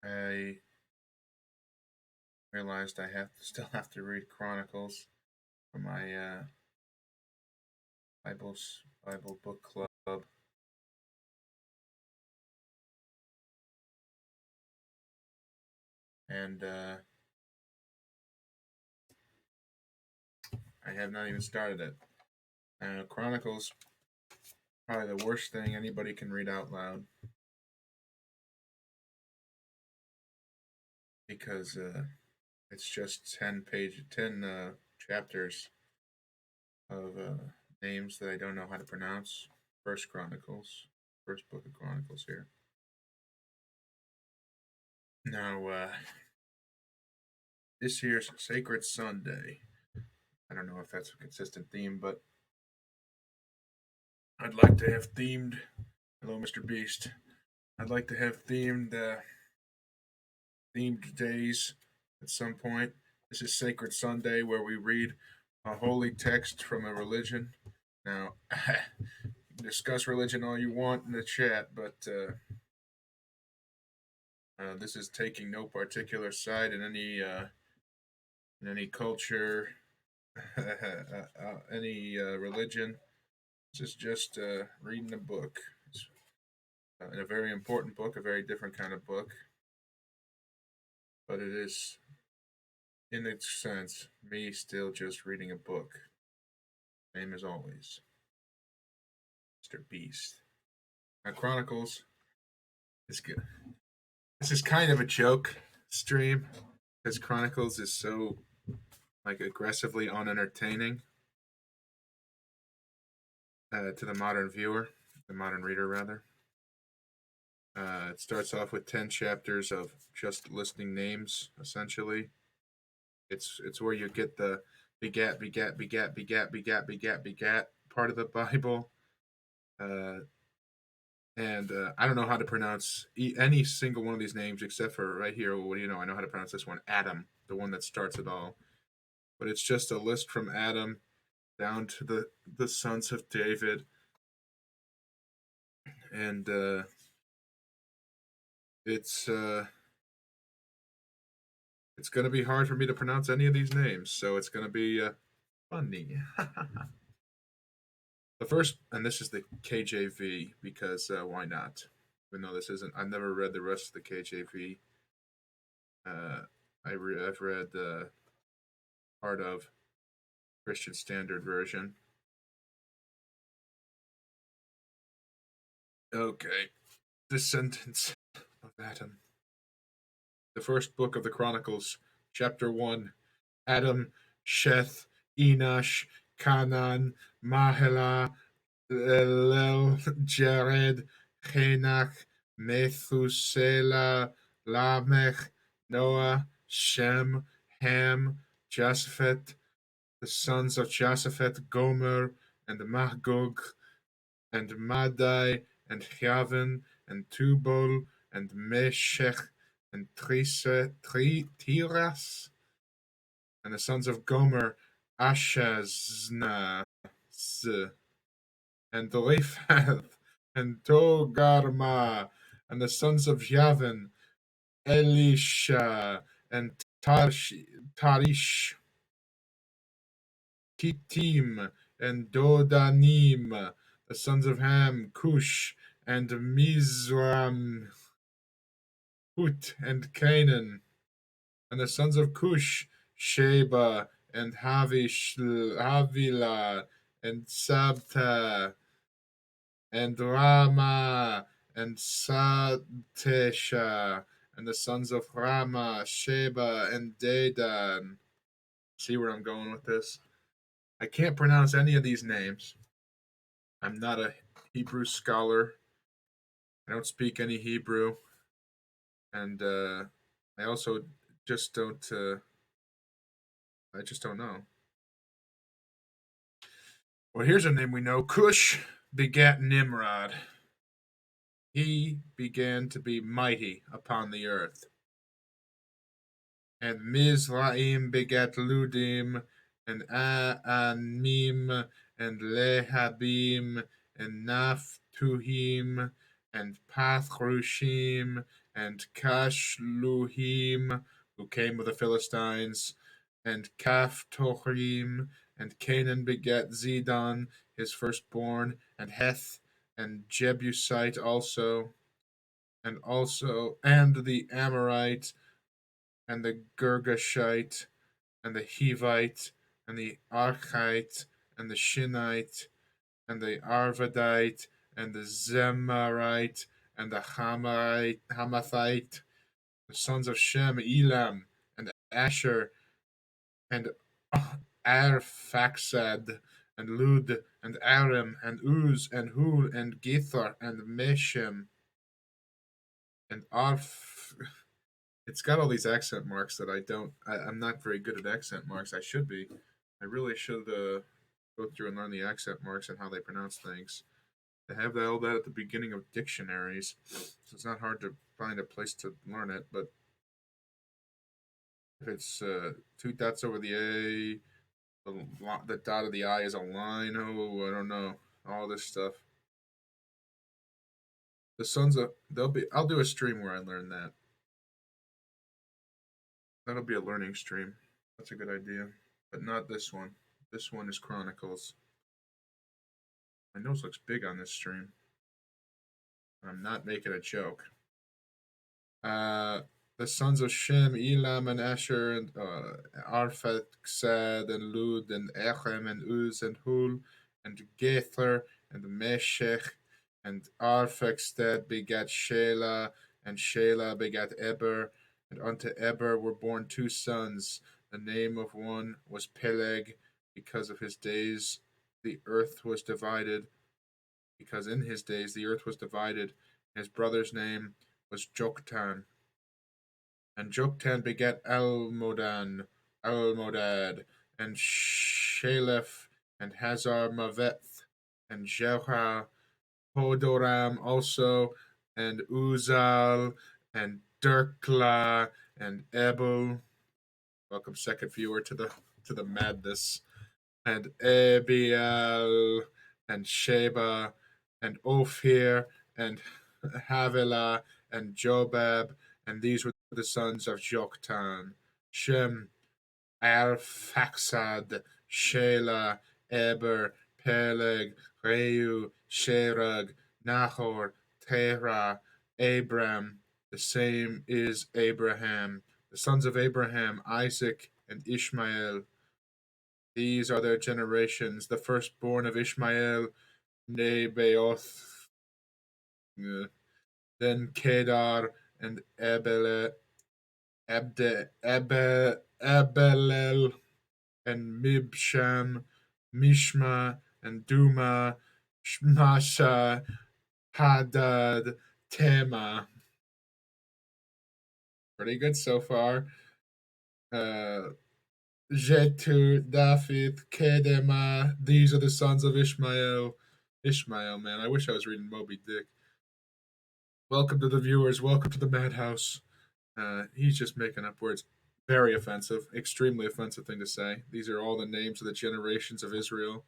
I realized I still have to read Chronicles for my Bible book club, and I have not even started it. Chronicles probably the worst thing anybody can read out loud because it's just 10 chapters of names that I don't know how to pronounce. First Chronicles, first book of Chronicles here. Now, this year's Sacred Sunday. I don't know if that's a consistent theme, but I'd like to have themed. Hello, Mr. Beast. I'd like to have themed days at some point. This is Sacred Sunday, where we read a holy text from a religion. Now, you can discuss religion all you want in the chat, but this is taking no particular side in any culture, any religion. This is just reading a book. It's a very important book, a very different kind of book, but it is, in its sense, me still just reading a book. Same as always, Mr. Beast. Now, Chronicles is good. This is kind of a joke stream because Chronicles is so like aggressively unentertaining to the modern viewer, the modern reader rather. It starts off with 10 chapters of just listing names, essentially. It's where you get the begat, begat, begat, begat, begat, begat, begat part of the Bible. And I don't know how to pronounce any single one of these names except for right here. What do you know? I know how to pronounce this one, Adam, the one that starts it all. But it's just a list from Adam down to the sons of David, and it's going to be hard for me to pronounce any of these names, so it's going to be funny. The first, and this is the KJV because why not? Even though this isn't, I've never read the rest of the KJV. I've read part of Christian Standard Version. Okay, Descendants of Adam. The first book of the Chronicles, chapter 1. Adam, Sheth, Enosh, Canaan, Mahela, Elel, Jared, Henach, Methuselah, Lamech, Noah, Shem, Ham, Josphat, the sons of Josphat, Gomer, and Magog, and Madai, and Javan, and Tubal, and Meshech, and Tiras, and the sons of Gomer, Ashazna, and Riphath, and Togarma, and the sons of Javan, Elisha, and Tarish, Kittim, and Dodanim, the sons of Ham, Cush, and Mizram, Hut, and Canaan, and the sons of Cush, Sheba, and Havilah, and Sabta, and Rama, and Satesha, and the sons of Rama, Sheba, and Dedan. See where I'm going with this? I can't pronounce any of these names. I'm not a Hebrew scholar. I don't speak any Hebrew. And I also just don't I just don't know. Well, here's a name we know. Cush begat Nimrod. He began to be mighty upon the earth. And Mizraim begat Ludim, and Anmim, and Lehabim, and Naphtuhim, and Pathrushim, and Kashluhim, who came with the Philistines, and Kaphtorim, and Canaan begat Zidon, his firstborn, and Heth, and Jebusite and the Amorite, and the Girgashite, and the Hivite, and the Archite, and the Shinite, and the Arvadite, and the Zemarite, and the Hamathite, the sons of Shem, Elam, and Asher, and Arphaxad, and Lud, and Aram, and Uz, and Hul, and Githar, and Meshem, and Arf. It's got all these accent marks that I'm not very good at accent marks. I should be. I really should go through and learn the accent marks and how they pronounce things. They have all that at the beginning of dictionaries, so it's not hard to find a place to learn it. But if it's two dots over the A, the dot of the I is a line. Oh, I don't know. All this stuff. The sons of they'll be. I'll do a stream where I learn that. That'll be a learning stream. That's a good idea, but not this one. This one is Chronicles. My nose looks big on this stream. I'm not making a joke. Uh, the sons of Shem, Elam, and Asher, and Arphaxad, and Lud, and Echem, and Uz, and Hul, and Gether, and Meshech, and Arphaxad begat Shelah, and Shelah begat Eber, and unto Eber were born two sons. The name of one was Peleg, because of his days the earth was divided, because in his days the earth was divided. His brother's name was Joktan. And Joktan begat Almodad, and Shalef, and Hazar Maveth, and Jerah, Hodoram also, and Uzal, and Dirkla, and Ebel. Welcome, second viewer, to the madness. And Abiel, and Sheba, and Ophir, and Havilah, and Jobab, and these were the sons of Joktan: Shem, Arphaxad, Shelah, Eber, Peleg, Reu, Sherag, Nahor, Terah, Abram. The same is Abraham. The sons of Abraham: Isaac and Ishmael. These are their generations. The firstborn of Ishmael, Nebaioth, then Kedar, and Abelel, and Mibsham, Mishma, and Duma, Shmasha, Hadad, Tema. Pretty good so far. Jetur, Daphith, Kedema. These are the sons of Ishmael. Ishmael, man. I wish I was reading Moby Dick. Welcome to the viewers. Welcome to the madhouse. He's just making up words. Very offensive. Extremely offensive thing to say. These are all the names of the generations of Israel.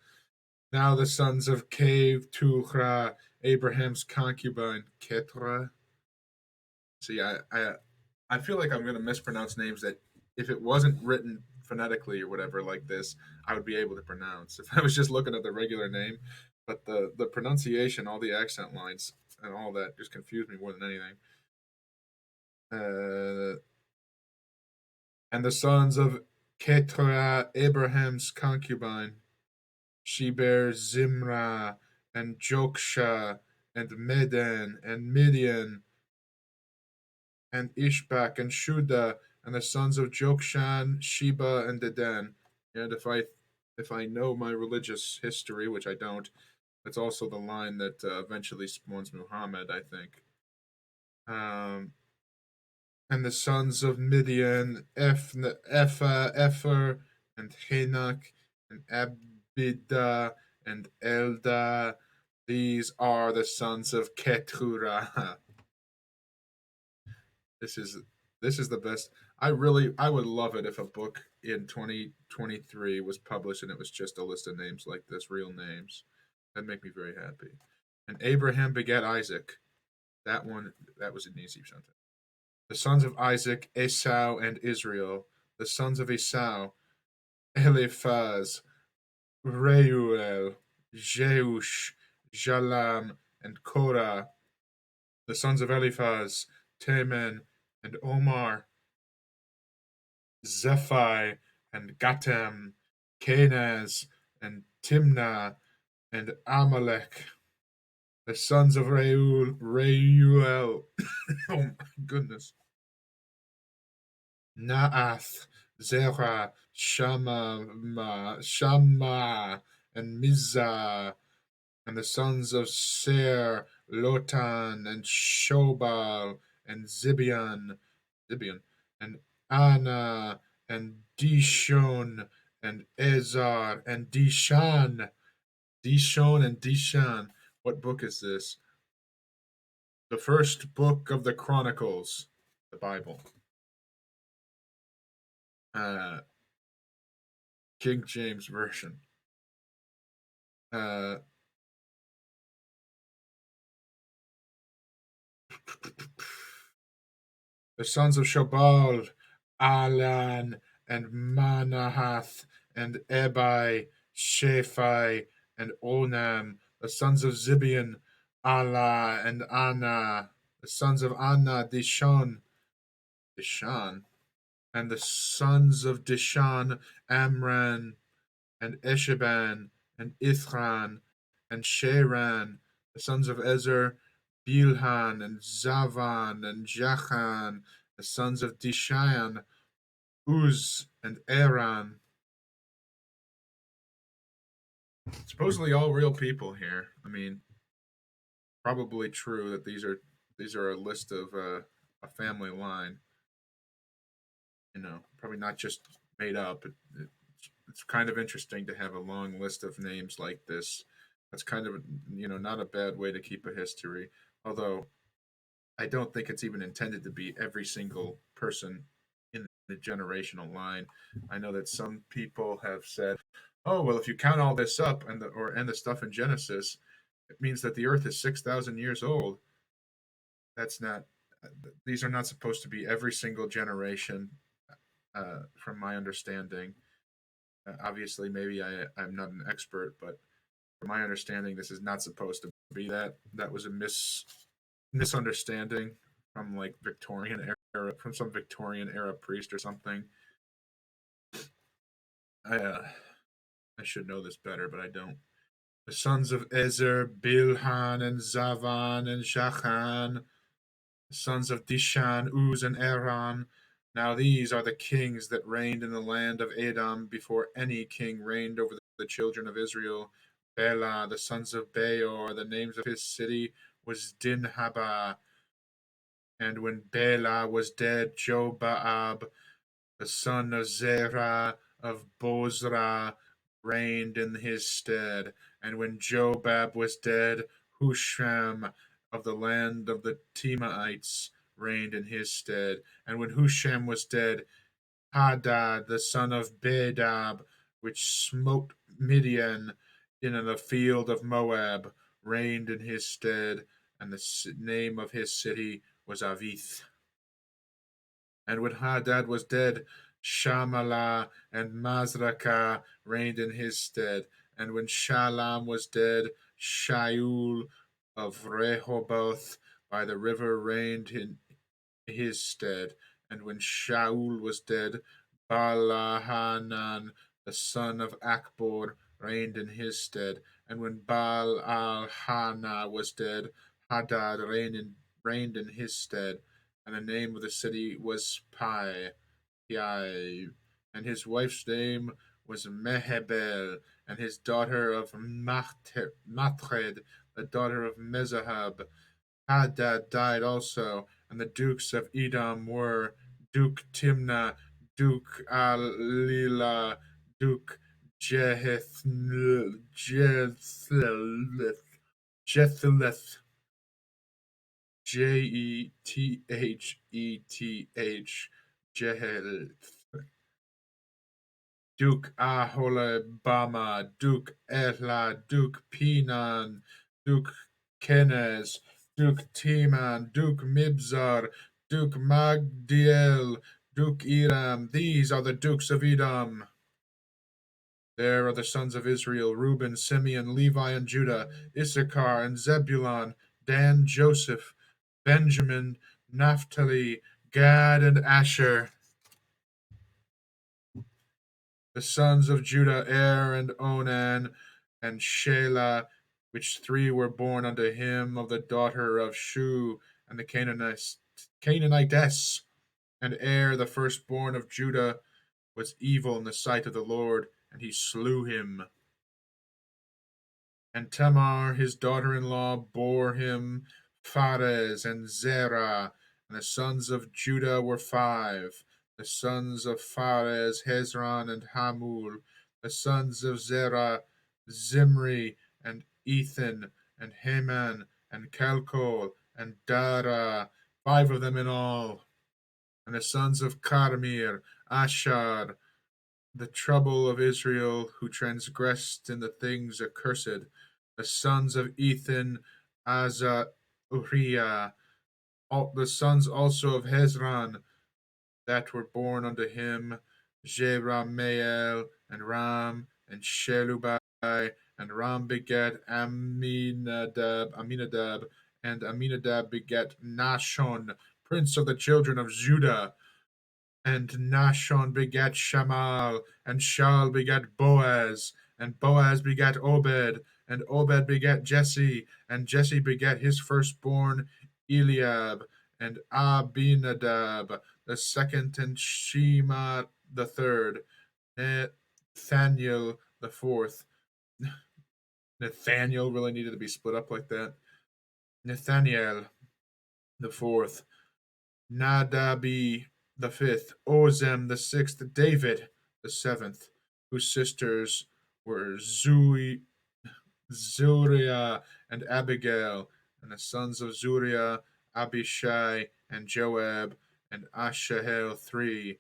Now the sons of Keturah, Abraham's concubine, Keturah. See, I feel like I'm going to mispronounce names that if it wasn't written phonetically or whatever like this, I would be able to pronounce if I was just looking at the regular name. But the pronunciation, all the accent lines, and all that just confused me more than anything. And the sons of Keturah, Abraham's concubine, she bears Zimra, and Joksha, and Medan, and Midian, and Ishbak, and Shuda, and the sons of Jokshan, Sheba, and Dedan. And if I know my religious history, which I don't, it's also the line that eventually spawns Muhammad, I think. And the sons of Midian, Epher, and Henak, and Abida, and Elda. These are the sons of Keturah. This is the best. I would love it if a book in 2023 was published and it was just a list of names like this, real names. That'd make me very happy. And Abraham begat Isaac. That one, that was an easy sentence. The sons of Isaac, Esau and Israel. The sons of Esau, Eliphaz, Reuel, Jeush, Jalam, and Korah. The sons of Eliphaz, Teman and Omar, Zephi and Gatam, Kenaz and Timnah and Amalek. The sons of Reuel, oh my goodness, Naath, Zerah, Shammah, and Mizah. And the sons of Ser, Lotan, and Shobal, and Zibion, and Anna, and Dishon, and Ezar, and Dishon. What book is this? The first book of the Chronicles, the Bible. Uh, King James Version. Uh, the sons of Shobal, Alan, and Manahath, and Ebai, Shaphi, and Onam. The sons of Zibion, Allah, and Anna. The sons of Anna, Dishan, and the sons of Dishan, Amran, and Esheban, and Ithran, and Sharan. The sons of Ezer, Bilhan, and Zavan, and Jachan. The sons of Dishan, Uz, and Aran. Supposedly all real people here. I mean, probably true that these are a list of a family line. Probably not just made up. It's kind of interesting to have a long list of names like this. That's kind of not a bad way to keep a history. Although I don't think it's even intended to be every single person in the generational line. I know that some people have said, "Oh, well, if you count all this up and the stuff in Genesis, it means that the Earth is 6,000 years old." That's not. These are not supposed to be every single generation, from my understanding. Obviously, maybe I'm not an expert, but from my understanding, this is not supposed to be that. That was a misunderstanding from like Victorian era, from some Victorian era priest or something. I uh, I should know this better, but I don't. The sons of Ezer, Bilhan, and Zavan, and Shachan. The sons of Dishan, Uz, and Aran. Now these are the kings that reigned in the land of Edom before any king reigned over the children of Israel. Bela, the sons of Beor, the names of his city was Dinhabah. And when Bela was dead, Jobaab, the son of Zerah of Bozrah, reigned in his stead. And when Jobab was dead, Husham of the land of the Temaites reigned in his stead. And when Husham was dead, Hadad the son of Bedab, which smote Midian in the field of Moab, reigned in his stead. And the name of his city was Avith. And when Hadad was dead, Shamalah and Mazrakah reigned in his stead. And when Shalom was dead, Shaul of Rehoboth by the river reigned in his stead. And when Shaul was dead, Baal-Hanan, the son of Akbor, reigned in his stead. And when Baal-Hanah was dead, Hadad reigned in his stead. And the name of the city was Pai, and his wife's name was Mehebel, and his daughter of Matred, the daughter of Mezahab. Hadad died also, and the dukes of Edom were Duke Timnah, Duke Alila, Duke Jethleth, Jethleth, Duke Aholabama, Duke Ela, Duke Pinan, Duke Kenez, Duke Teman, Duke Mibzar, Duke Magdiel, Duke Eram. These are the dukes of Edom. There are the sons of Israel: Reuben, Simeon, Levi, and Judah, Issachar and Zebulun, Dan, Joseph, Benjamin, Naphtali, Gad, and Asher. The sons of Judah: Er and Onan and Shelah, which three were born unto him of the daughter of Shu and the Canaanitess. And Er, the firstborn of Judah, was evil in the sight of the Lord, and he slew him. And Tamar his daughter-in-law bore him Phares and Zerah, and the sons of Judah were five. The sons of Phares, Hezron and Hamul. The sons of Zerah, Zimri and Ethan and Heman and Calcol and Dara, five of them in all. And the sons of Carmir, Ashar, the trouble of Israel, who transgressed in the things accursed. The sons of Ethan, Azza, Uriah, the sons also of Hezron, that were born unto him, Jerahmeel, and Ram, and Shelubai, and Ram begat Aminadab, and Aminadab begat Nashon, prince of the children of Judah. And Nashon begat Shamal, and Shal begat Boaz, and Boaz begat Obed, and Obed begat Jesse, and Jesse begat his firstborn Eliab, and Abinadab the second, and Shema the third, Nathaniel the fourth. Nathaniel really needed to be split up like that. Nathaniel the fourth, Nadabi the fifth, Ozem the sixth, David the seventh, whose sisters were Zuriah and Abigail, and the sons of Zuriah, Abishai and Joab, and Ashahel three,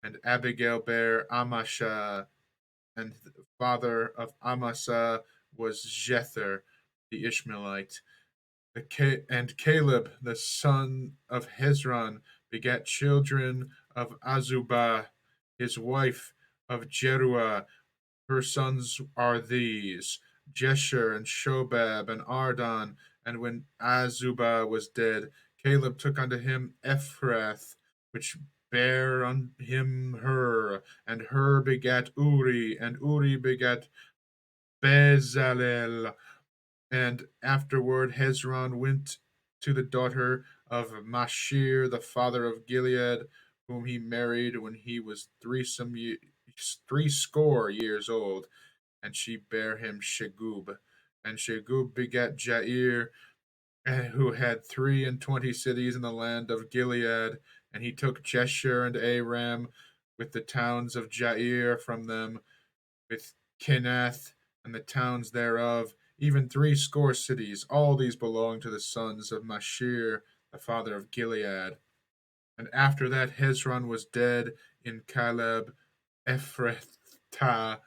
and Abigail bare Amasa, and the father of Amasa was Jether the Ishmaelite. And Caleb, the son of Hezron, begat children of Azubah, his wife of Jeruah. Her sons are these: Jesher and Shobab and Ardon. And when Azubah was dead, Caleb took unto him Ephrath, which bare unto him Hur, and Hur begat Uri, and Uri begat Bezalel. And afterward Hezron went to the daughter of Mashir, the father of Gilead, whom he married when he was threescore years old, and she bare him Shegub. And Shegub begat Jair, who had 23 cities in the land of Gilead, and he took Jesher and Aram with the towns of Jair from them, with Kenath and the towns thereof, even 60 cities. All these belong to the sons of Mashir, the father of Gilead. And after that Hezron was dead in Caleb Ephrathah.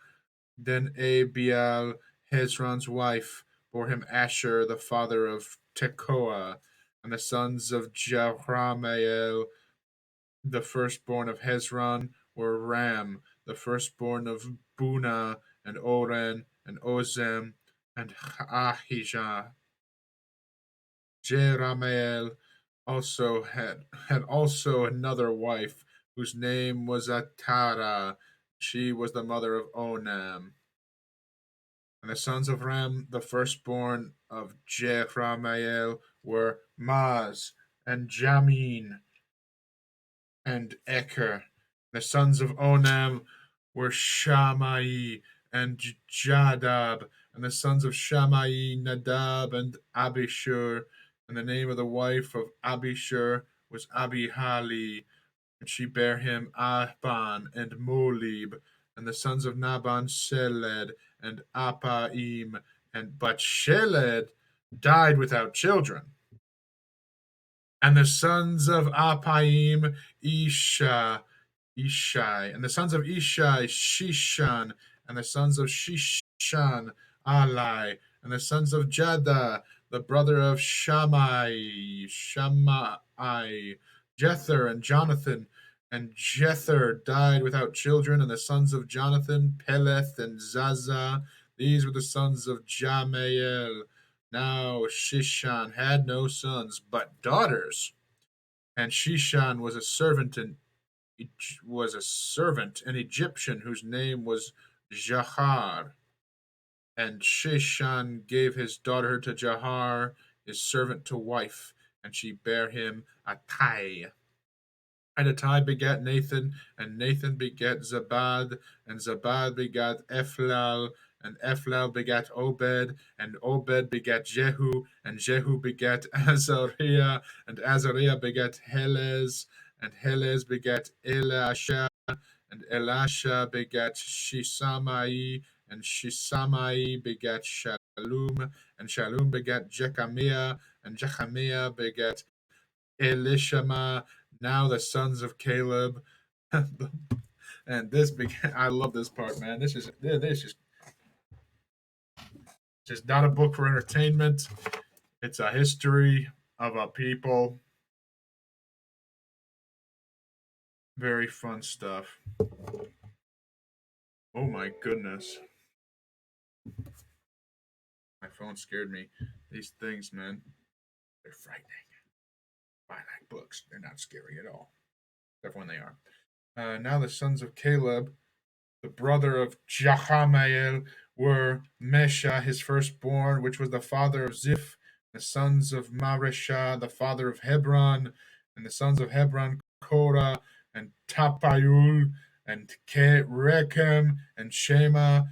Then Abiel, Hezron's wife, bore him Asher, the father of Tekoa. And the sons of Jerahmeel, the firstborn of Hezron, were Ram, the firstborn of Bunah, and Oren, and Ozem, and Ahijah. Jerahmeel also had also another wife, whose name was Atara. She was the mother of Onam. And the sons of Ram, the firstborn of Jerahmeel, were Maz, and Jamin, and Eker. The sons of Onam were Shammai and Jadab, and the sons of Shammai, Nadab and Abishur. And the name of the wife of Abishur was Abihali, and she bare him Ahban and Molib. And the sons of Naban, Seled and Apaim, but Sheled died without children. And the sons of Apaim, Ishai, and the sons of Ishai, Shishan, and the sons of Shishan, Alai, and the sons of Jada, the brother of Shammai, Jether, and Jonathan. And Jether died without children, and the sons of Jonathan, Peleth, and Zaza. These were the sons of Jamael. Now Shishan had no sons, but daughters. And Shishan was a servant, an Egyptian whose name was Jahar. And Shishan gave his daughter to Jahar, his servant, to wife, and she bare him Attai. And Attai begat Nathan, and Nathan begat Zabad, and Zabad begat Ephlal, and Ephlal begat Obed, and Obed begat Jehu, and Jehu begat Azariah, and Azariah begat Helez, and Helez begat Elisha, and Elisha begat Shisamai, and Shisamai begat Shalom, and Shalom begat Jechamiah, and Jechamiah begat Elishama. Now the sons of Caleb. And this began, I love this part, man. This is just not a book for entertainment. It's a history of a people. Very fun stuff. Oh my goodness. My phone scared me. These things, man, they're frightening. I like books. They're not scary at all. Except when they are. Now the sons of Caleb, the brother of Jachamael, were Mesha, his firstborn, which was the father of Ziph, the sons of Maresha, the father of Hebron, and the sons of Hebron, Korah, and Tapayul, and Rechem, and Shema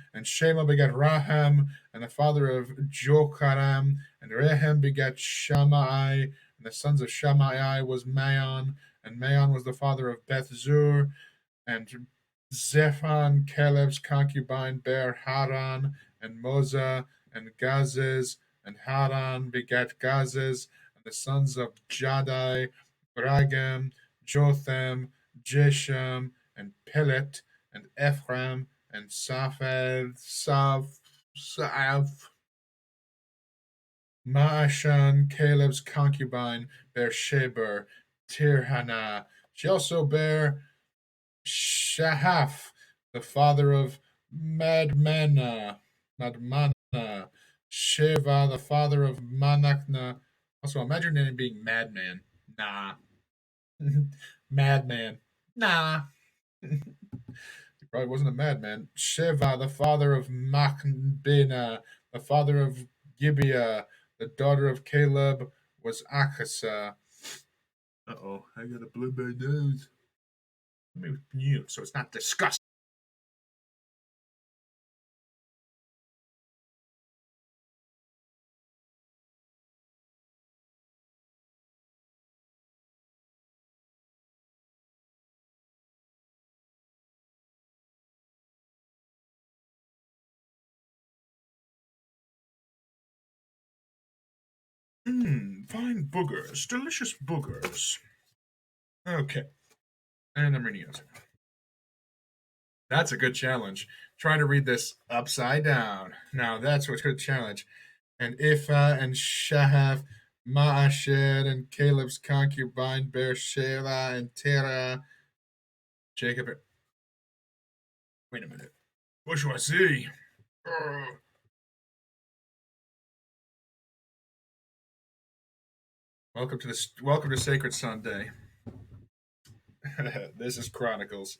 begat Raham, and the father of Jokaram, and Rehem begat Shammai, and the sons of Shammai was Maon, and Maon was the father of Beth Zur, and Zephon, Caleb's concubine, bare Haran, and Moza, and Gazez, and Haran begat Gazez, and the sons of Jadai, Ragam, Jotham, Jesham, and Pelet, and Ephraim, and Saf, Maashan, Caleb's concubine, bare Sheber, Tirhana. She also bare Shahaf, the father of Madmana, Sheva, the father of Manachna. Also, imagine him being Madman. Nah. Madman. Nah. He probably wasn't a madman. Sheva, the father of Machbena, the father of Gibeah, the daughter of Caleb was Achasa. Uh-oh, I got a blood my nose. Let me mute so it's not disgusting. Fine boogers. Delicious boogers. Okay. And I'm reading it. That's a good challenge. Try to read this upside down. Now that's what's a good challenge. And Ifa and Shahaf, Maasher and Caleb's concubine, Beersheba and Terah, Jacob. Wait a minute. What do I see? Welcome to Sacred Sunday. This is Chronicles.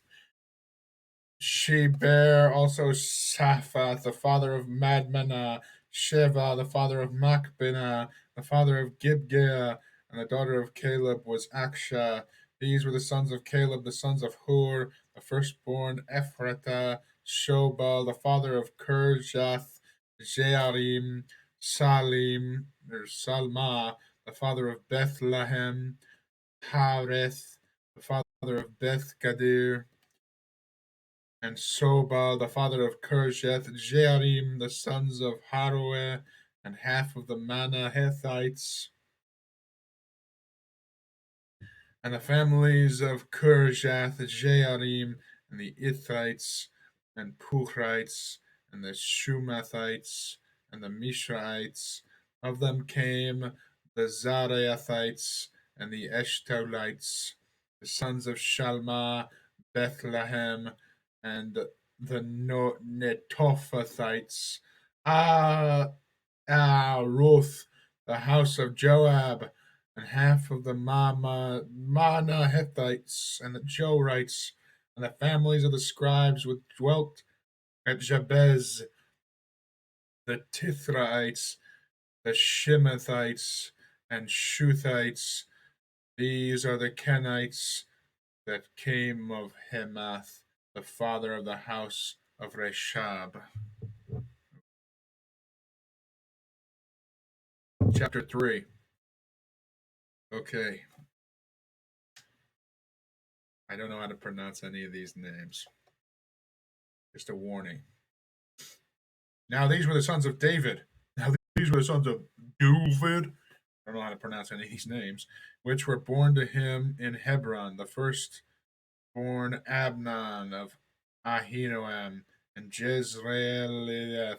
She bare also Saphath, the father of Madmana, Sheva, the father of Machbena, the father of Gibgea, and the daughter of Caleb was Aksha. These were the sons of Caleb, the sons of Hur, the firstborn Ephrata, Shobal, the father of Kirjath, Jearim, Salim, or Salma, the father of Bethlehem, Hareth, the father of Beth Gadir, and Sobal, the father of Kirsheth, Jearim, the sons of Haroeh, and half of the Manahethites, and the families of Kirjath, Jearim, and the Ithites, and Puchites, and the Shumathites, and the Mishraites, Of them came the Zaraathites and the Eshtolites, the sons of Shalmah, Bethlehem, and the Netophathites, Roth, the house of Joab, and half of the Manahethites and the Jorites, and the families of the scribes which dwelt at Jabez, the Tithraites, the Shemethites, and Shuthites. These are the Kenites that came of Hemath, the father of the house of Reshab. Chapter 3. Okay. I don't know how to pronounce any of these names. Just a warning. Now these were the sons of David. Now these were the sons of David. I don't know how to pronounce any of these names, which were born to him in Hebron. The first born Abnon of Ahinoam, and Jezreelith.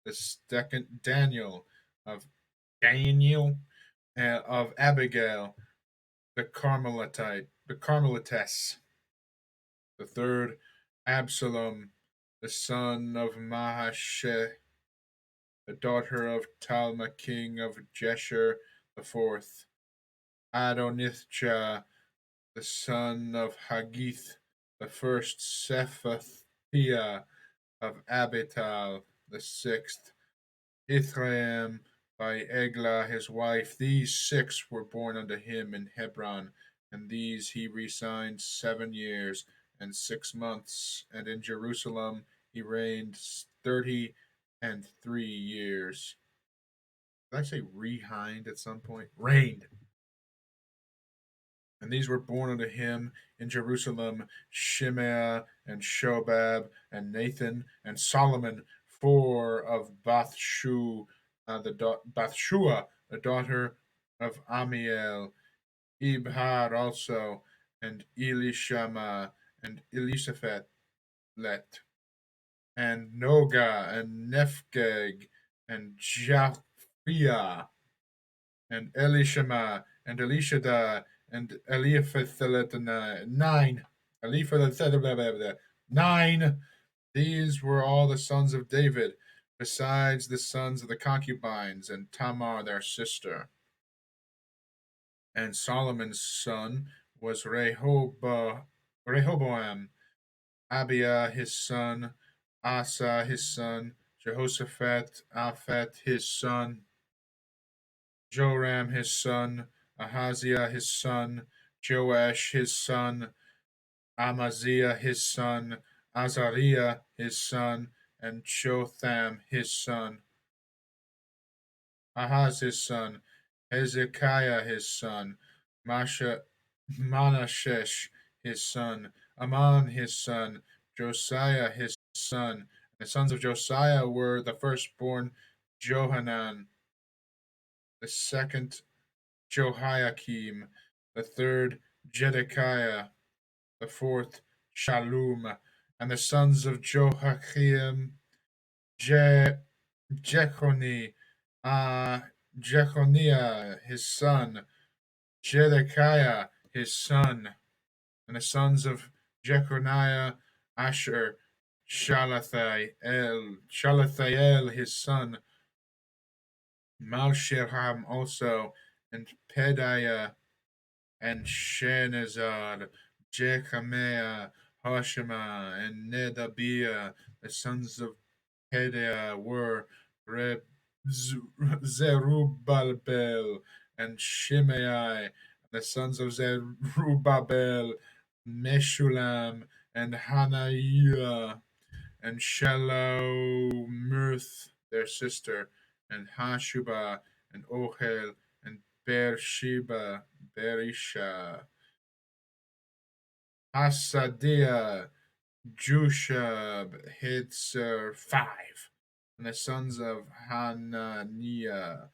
The second Daniel of of Abigail, the Carmelitess. The third Absalom, the son of Mahasheh, the daughter of Talma, king of Geshur. The fourth Adonijah, the son of Haggith. The first Shephatiah of Abital. The sixth Ithraim by Eglah his wife. These 6 were born unto him in Hebron, and these he resigned 7 years and 6 months, and in Jerusalem he reigned 30 and 3 years. Did I say rehind at some point? Reigned. And these were born unto him in Jerusalem Shimei and Shobab and Nathan and Solomon, 4 of Bathshua, the daughter of Amiel, Ibhar also, and Elishama and Elisaphat, and Noga and Nephgeg and Japhia and Elishama and Elishada and Eliaphathaletana, 9. Eliaphathaletana, 9. These were all the sons of David, besides the sons of the concubines, and Tamar their sister. And Solomon's son was Rehoboam, Abiah his son, Asa his son, Jehoshaphat, Aphat his son, Joram his son, Ahaziah his son, Joash his son, Amaziah his son, Azariah his son, and Jotham his son, Ahaz his son, Hezekiah his son, Manashesh his son, Amon his son, Josiah his son. The sons of Josiah were the firstborn Johanan, the second Jehoiakim, the third Jedekiah, the fourth Shallum, and the sons of Joachim, Jechoni, Jechoniah his son, Jedekiah his son, and the sons of Jechoniah, Asher, Shalathael his son, Malshirham also, and Pedaiah, and Shenazar, Jechamiah, Hoshema, and Nedabiah. The sons of Pedaiah were Zerubbabel and Shimei. The sons of Zerubbabel, Meshulam, and Hananiah, and Shalomith, their sister, and Hashubah, and Ohel, and Beersheba, Berisha, Hasadiah, Jushab, Hitzer, 5. And the sons of Hananiah,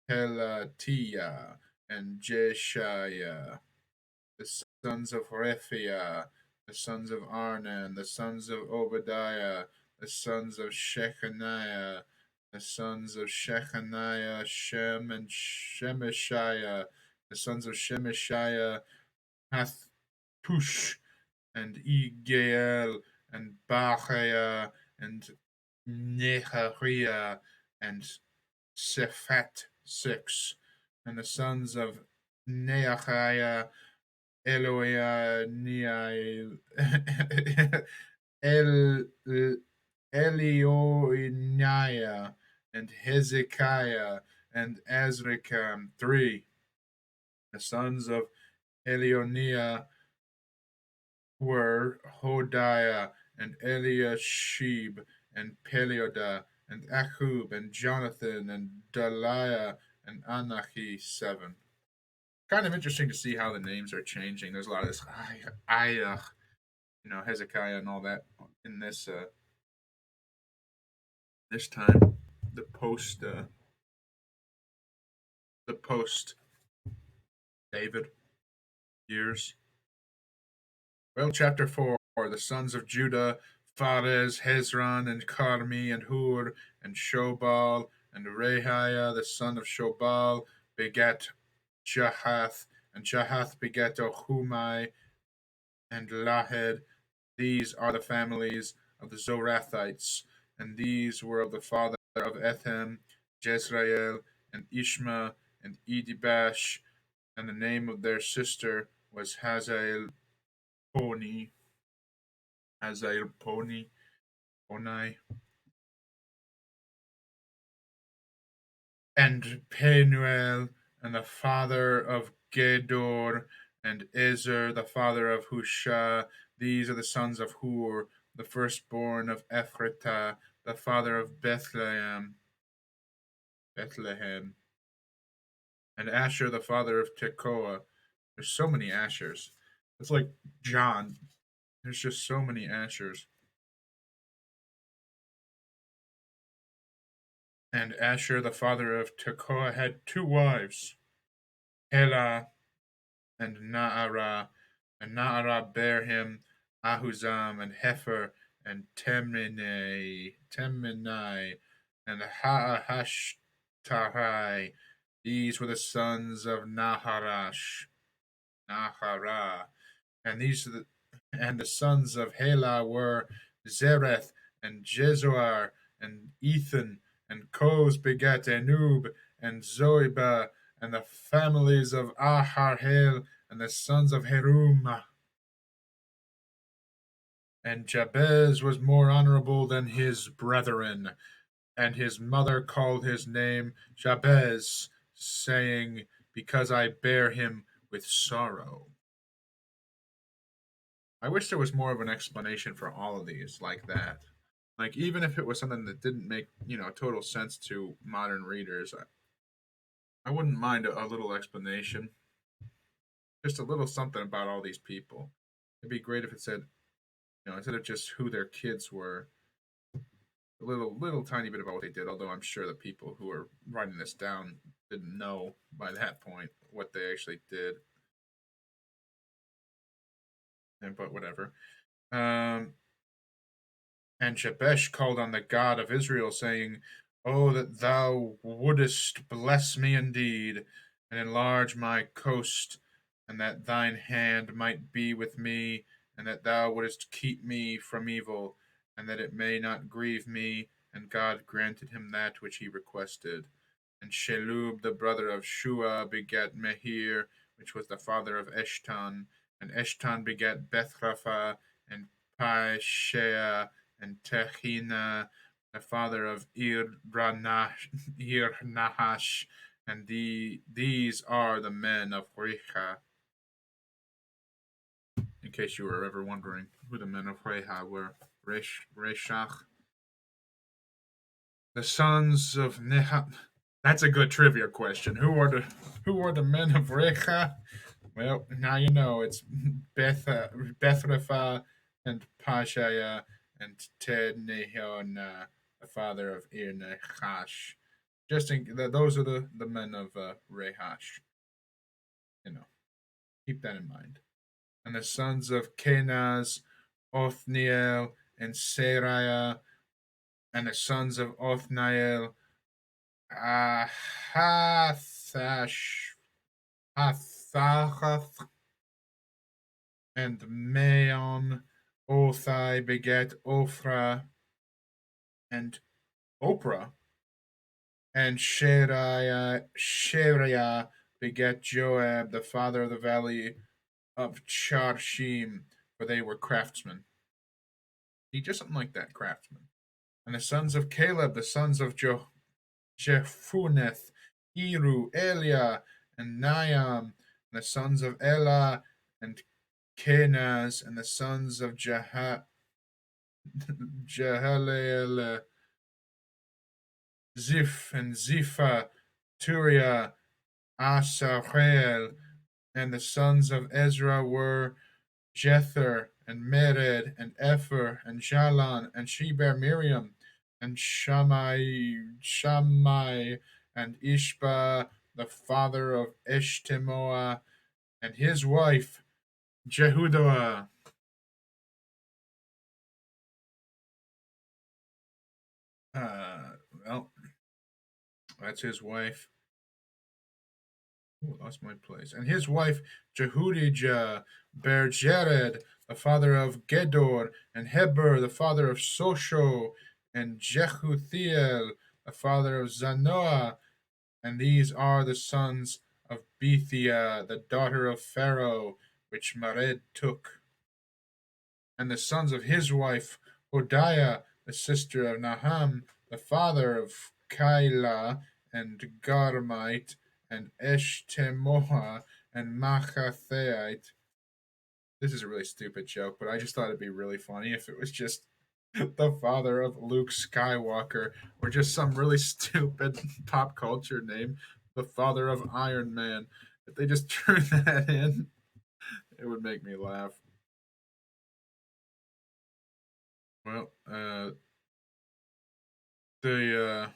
Pelatiah, and Jeshiah, the sons of Rephiah, the sons of Arnan, the sons of Obadiah, the sons of Shechaniah, The sons of Shechaniah, Shem, and Shemeshiah. The sons of Shemeshiah, Hattush, and Igael, and Bachaya, and Nehariah, and Sephat, 6. And the sons of Neachiah, Eloiah, El, Elioiniah, and Hezekiah, and Azrikam, 3. The sons of Elionia were Hodiah, and Eliashib, and Pelioda, and Achub, and Jonathan, and Daliah, and Anahi, 7. Kind of interesting to see how the names are changing. There's a lot of this Hezekiah and all that in this time, the post David years. Well, chapter 4: the sons of Judah, Pharez, Hezron, and Carmi, and Hur, and Shobal, and Rehiah, the son of Shobal, begat Jahath, and Jahath begat Ohumai, and Lahed. These are the families of the Zorathites, and these were of the father of Ethem, Jezreel, and Ishma, and Edibash, and the name of their sister was Hazael Poni, Onai, and Penuel, and the father of Gedor, and Ezer, the father of Husha. These are the sons of Hur, the firstborn of Ephratah, the father of Bethlehem, and Asher, the father of Tekoa. There's so many Ashers. It's like John. There's just so many Ashers. And Asher, the father of Tekoa, had 2 wives, Helah and Naarah. And Naarah bare him Ahuzam, and Hefer, and Temenai, and Haahashtarai. These were the sons of Naharah. And the sons of Helah were Zereth, and Jezoar, and Ethan, and Koz begat Enub, and Zoiba, and the families of Aharhel, and the sons of Herum. And Jabez was more honorable than his brethren, and his mother called his name Jabez, saying, because I bear him with sorrow. I wish there was more of an explanation for all of these like that. Like, even if it was something that didn't make, total sense to modern readers, I wouldn't mind a little explanation. Just a little something about all these people. It'd be great if it said, instead of just who their kids were, a little tiny bit about what they did. Although I'm sure the people who are writing this down didn't know by that point what they actually did. But whatever. And Jabesh called on the God of Israel, saying, "Oh, that thou wouldest bless me indeed, and enlarge my coast, and that thine hand might be with me, and that thou wouldest keep me from evil, and that it may not grieve me." And God granted him that which he requested. And Shelub, the brother of Shua, begat Mehir, which was the father of Eshton. And Eshton begat Bethrapha, and Paishea, and Tehina, the father of Ir-Nahash, and these are the men of Recha. In case you were ever wondering who the men of Recha were, Reshach. The sons of Neha. That's a good trivia question. Who are the men of Recha? Well, now you know. It's Bethrapha and Pashaya and Tednehon, the father of Ir-Nahash. Those are the men of Rehash. Keep that in mind. And the sons of Kenaz, Othniel, and Seraiah, and the sons of Othniel uh, Hathash, Hathachath, and Maon. Othai beget Ophra and Oprah, and Shariah beget Joab, the father of the valley of Charshim, for they were craftsmen. He just something like that, craftsmen. And the sons of Caleb, the sons of Jephunneth, Eru, Eliah, and Niam, and the sons of Elah, and Kenaz, and the sons of Jehaleel, Ziph, and Zipha, Turiah, Asahel, and the sons of Ezra were Jether, and Mered, and Epher, and Jalan, and she bare Miriam, and Shammai, and Ishba, the father of Eshtemoa, and his wife, Jehudah. Well, that's his wife. Ooh, lost my place. And his wife, Jehudijah, bare Jared, the father of Gedor, and Heber, the father of Sosho, and Jehuthiel, the father of Zanoah. And these are the sons of Bethia, the daughter of Pharaoh, which Mered took. And the sons of his wife, Hodiah, the sister of Naham, the father of Keilah, and Garmite, and Eshtemoa, and Machathite. This is a really stupid joke, but I just thought it'd be really funny if it was just the father of Luke Skywalker, or just some really stupid pop culture name, the father of Iron Man. If they just threw that in, it would make me laugh. Well, the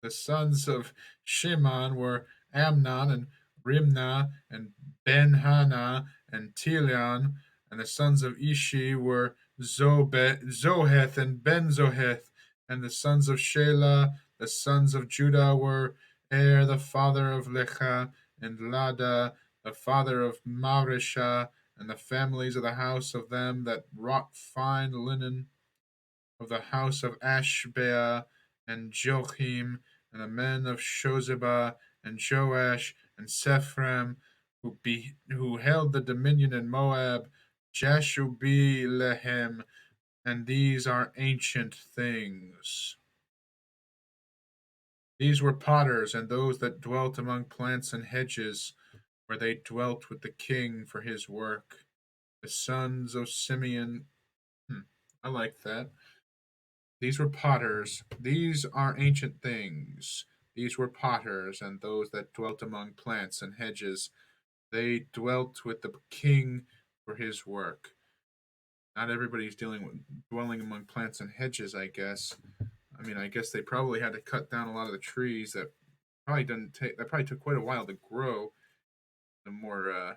the sons of Shimon were Amnon and Rimnah and Ben-Hana and Tilion, and the sons of Ishi were Zoheth and Ben-Zoheth, and the sons of Shelah, the sons of Judah were the father of Lecha, and Lada, the father of Marisha, and the families of the house of them that wrought fine linen of the house of Ashbea and Joachim, and the men of Shozeba and Joash and Sephram, who held the dominion in Moab, Jashubilehem, and these are ancient things. These were potters, and those that dwelt among plants and hedges, where they dwelt with the king for his work. The sons of Simeon. I like that. These were potters. These are ancient things. These were potters, and those that dwelt among plants and hedges. They dwelt with the king for his work. Not everybody's dwelling among plants and hedges, I guess. I mean, I guess they probably had to cut down a lot of the trees that probably took quite a while to grow. The more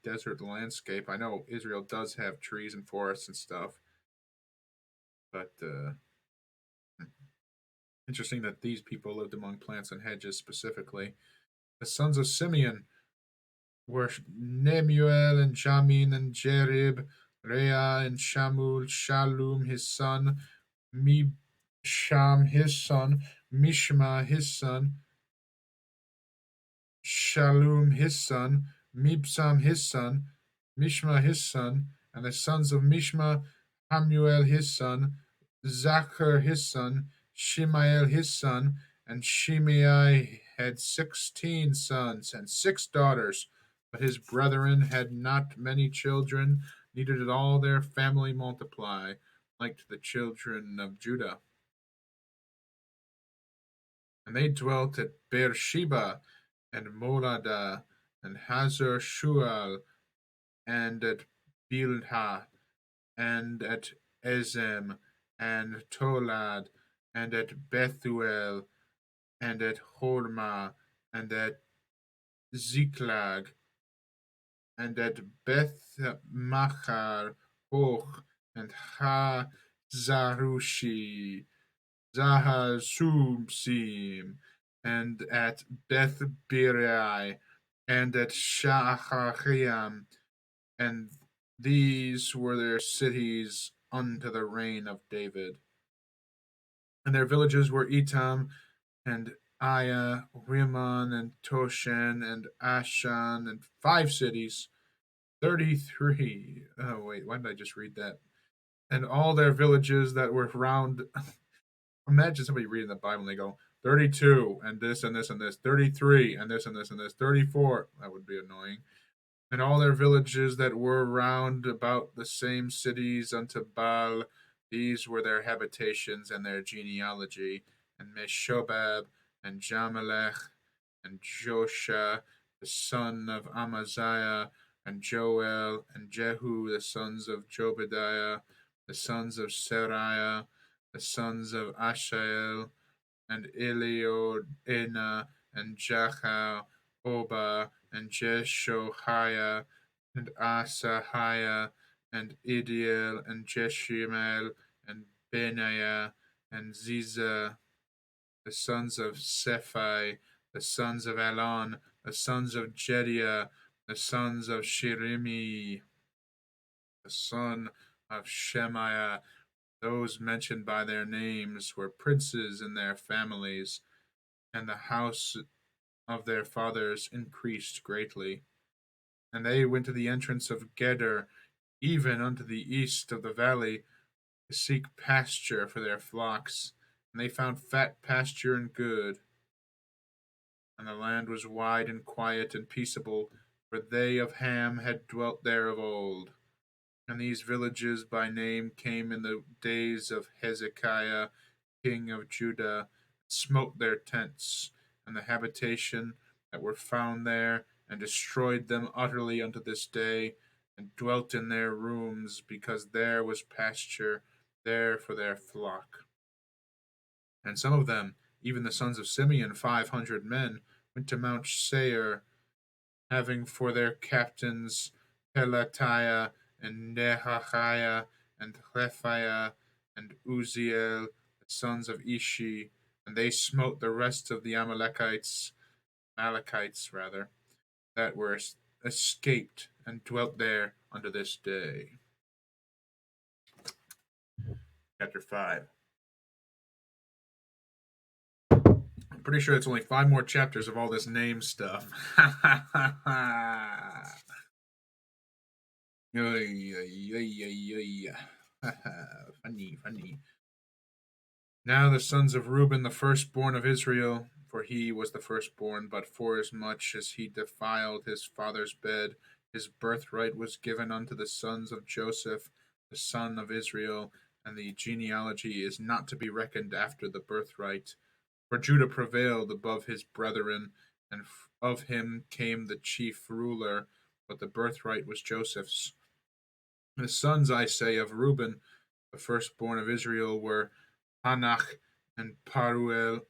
desert landscape. I know Israel does have trees and forests and stuff, but interesting that these people lived among plants and hedges specifically. The sons of Simeon were Nemuel and Jamin and Jerib, Rea and Shamul, Shalom his son, Mibsham his son, Mishma his son, Shalom his son, Mibsam his son, Mishma his son, and the sons of Mishma, Hamuel his son, Zachar his son, Shimael his son, and Shimei had 16 sons and 6 daughters, but his brethren had not many children, neither did all their family multiply, like to the children of Judah. And they dwelt at Beersheba, and Molada, and Hazar Shual, and at Bilhah, and at Ezem, and Tolad, and at Bethuel, and at Hormah, and at Ziklag, and at Beth Machar, Hoch, and Ha Zarushi. Zahazumsim, and at Beth Birai, and at Shahariam, and these were their cities unto the reign of David. And their villages were Etam, and Aya, Rimmon, and Toshen, and Ashan, and 5 cities. 33. Oh, wait, why did I just read that? And all their villages that were round. Imagine somebody reading the Bible and they go, 32, and this, and this, and this, 33, and this, and this, and this, 34. That would be annoying. And all their villages that were round about the same cities unto Baal, these were their habitations and their genealogy. And Meshobab, and Jamelech, and Josha, the son of Amaziah, and Joel, and Jehu, the sons of Jobadiah, the sons of Sariah, the sons of Ashael, and Elioenah, and Jachal, Oba, and Jeshoiah, and Asahiah, and Idiel, and Jeshimel, and Benaiah, and Ziza, the sons of Sephi, the sons of Elon, the sons of Jediah, the sons of Shirimi, the son of Shemaiah. Those mentioned by their names were princes in their families, and the house of their fathers increased greatly. And they went to the entrance of Geder, even unto the east of the valley, to seek pasture for their flocks. And they found fat pasture and good. And the land was wide and quiet and peaceable, for they of Ham had dwelt there of old. And these villages by name came in the days of Hezekiah, king of Judah, smote their tents, and the habitation that were found there, and destroyed them utterly unto this day, and dwelt in their rooms, because there was pasture there for their flock. And some of them, even the sons of Simeon, 500 men, went to Mount Seir, having for their captains Pelatiah, and Nehahiah, and Rephiah, and Uziel, the sons of Ishi, and they smote the rest of the Amalekites rather, that were escaped, and dwelt there unto this day. Chapter 5. I'm pretty sure it's only 5 more chapters of all this name stuff. Funny. Now the sons of Reuben, the firstborn of Israel, for he was the firstborn, but forasmuch as he defiled his father's bed, his birthright was given unto the sons of Joseph, the son of Israel, and the genealogy is not to be reckoned after the birthright. For Judah prevailed above his brethren, and of him came the chief ruler, but the birthright was Joseph's. The sons, I say, of Reuben, the firstborn of Israel, were Hanach, and Paruel,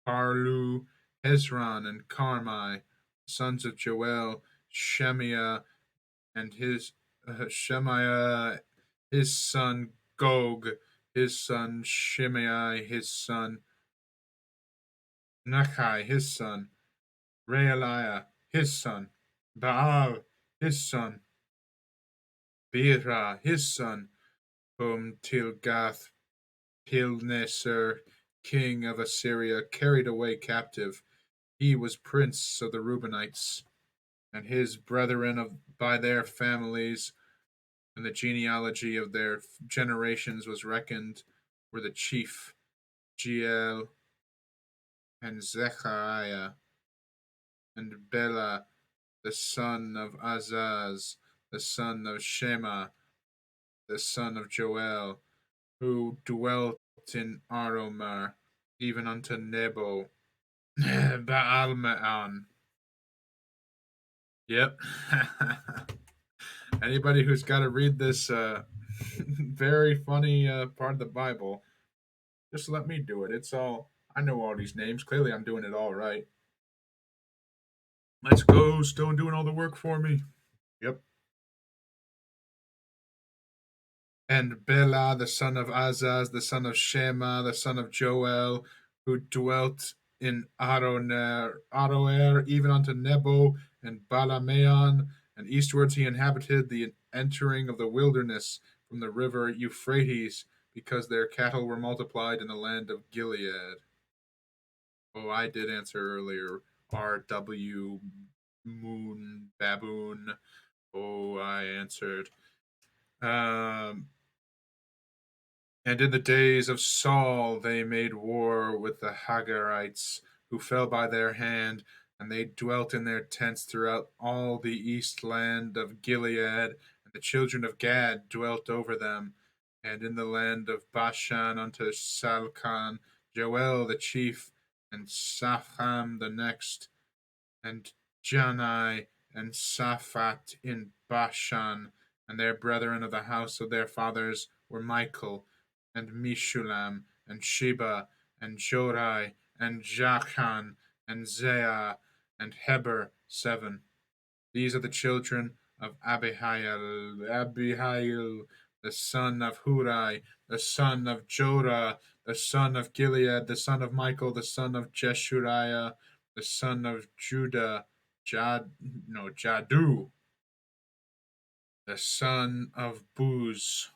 Parlu, Hezron, and Carmi. Sons of Joel, Shemiah, and Shemaiah, his son Gog, his son Shimei, his son Nachai, his son Realiah, his son Baal, his son Bera, his son, whom Tilgath Pilneser, king of Assyria, carried away captive. He was prince of the Reubenites, and his brethren by their families, and the genealogy of their generations was reckoned, were the chief Jeiel, and Zechariah, and Bela, the son of Azaz, the son of Shema, the son of Joel, who dwelt in Aromar, even unto Nebo, Baalmeon. Yep. Anybody who's got to read this very funny part of the Bible, just let me do it. It's all, I know all these names. Clearly, I'm doing it all right. Let's go. Stone doing all the work for me. Yep. and Bela, the son of Azaz, the son of Shema, the son of Joel, who dwelt in Aroer, even unto Nebo and Balameon, and eastwards he inhabited the entering of the wilderness from the river Euphrates, because their cattle were multiplied in the land of Gilead. Oh, I did answer earlier. R.W. Moon Baboon. Oh, I answered. Um, And in the days of Saul they made war with the Hagarites, who fell by their hand, and they dwelt in their tents throughout all the east land of Gilead, and the children of Gad dwelt over them, and in the land of Bashan unto Salchan, Joel the chief, and Sapham the next, and Janai and Saphat in Bashan, and their brethren of the house of their fathers were Michael, and Mishulam, and Sheba, and Jorai, and Jachan, and Zeah, and Heber, 7. These are the children of Abihail, the son of Hurai, the son of Jodah, the son of Gilead, the son of Michael, the son of Jeshuriah, the son of Judah, Jadu, the son of Buz,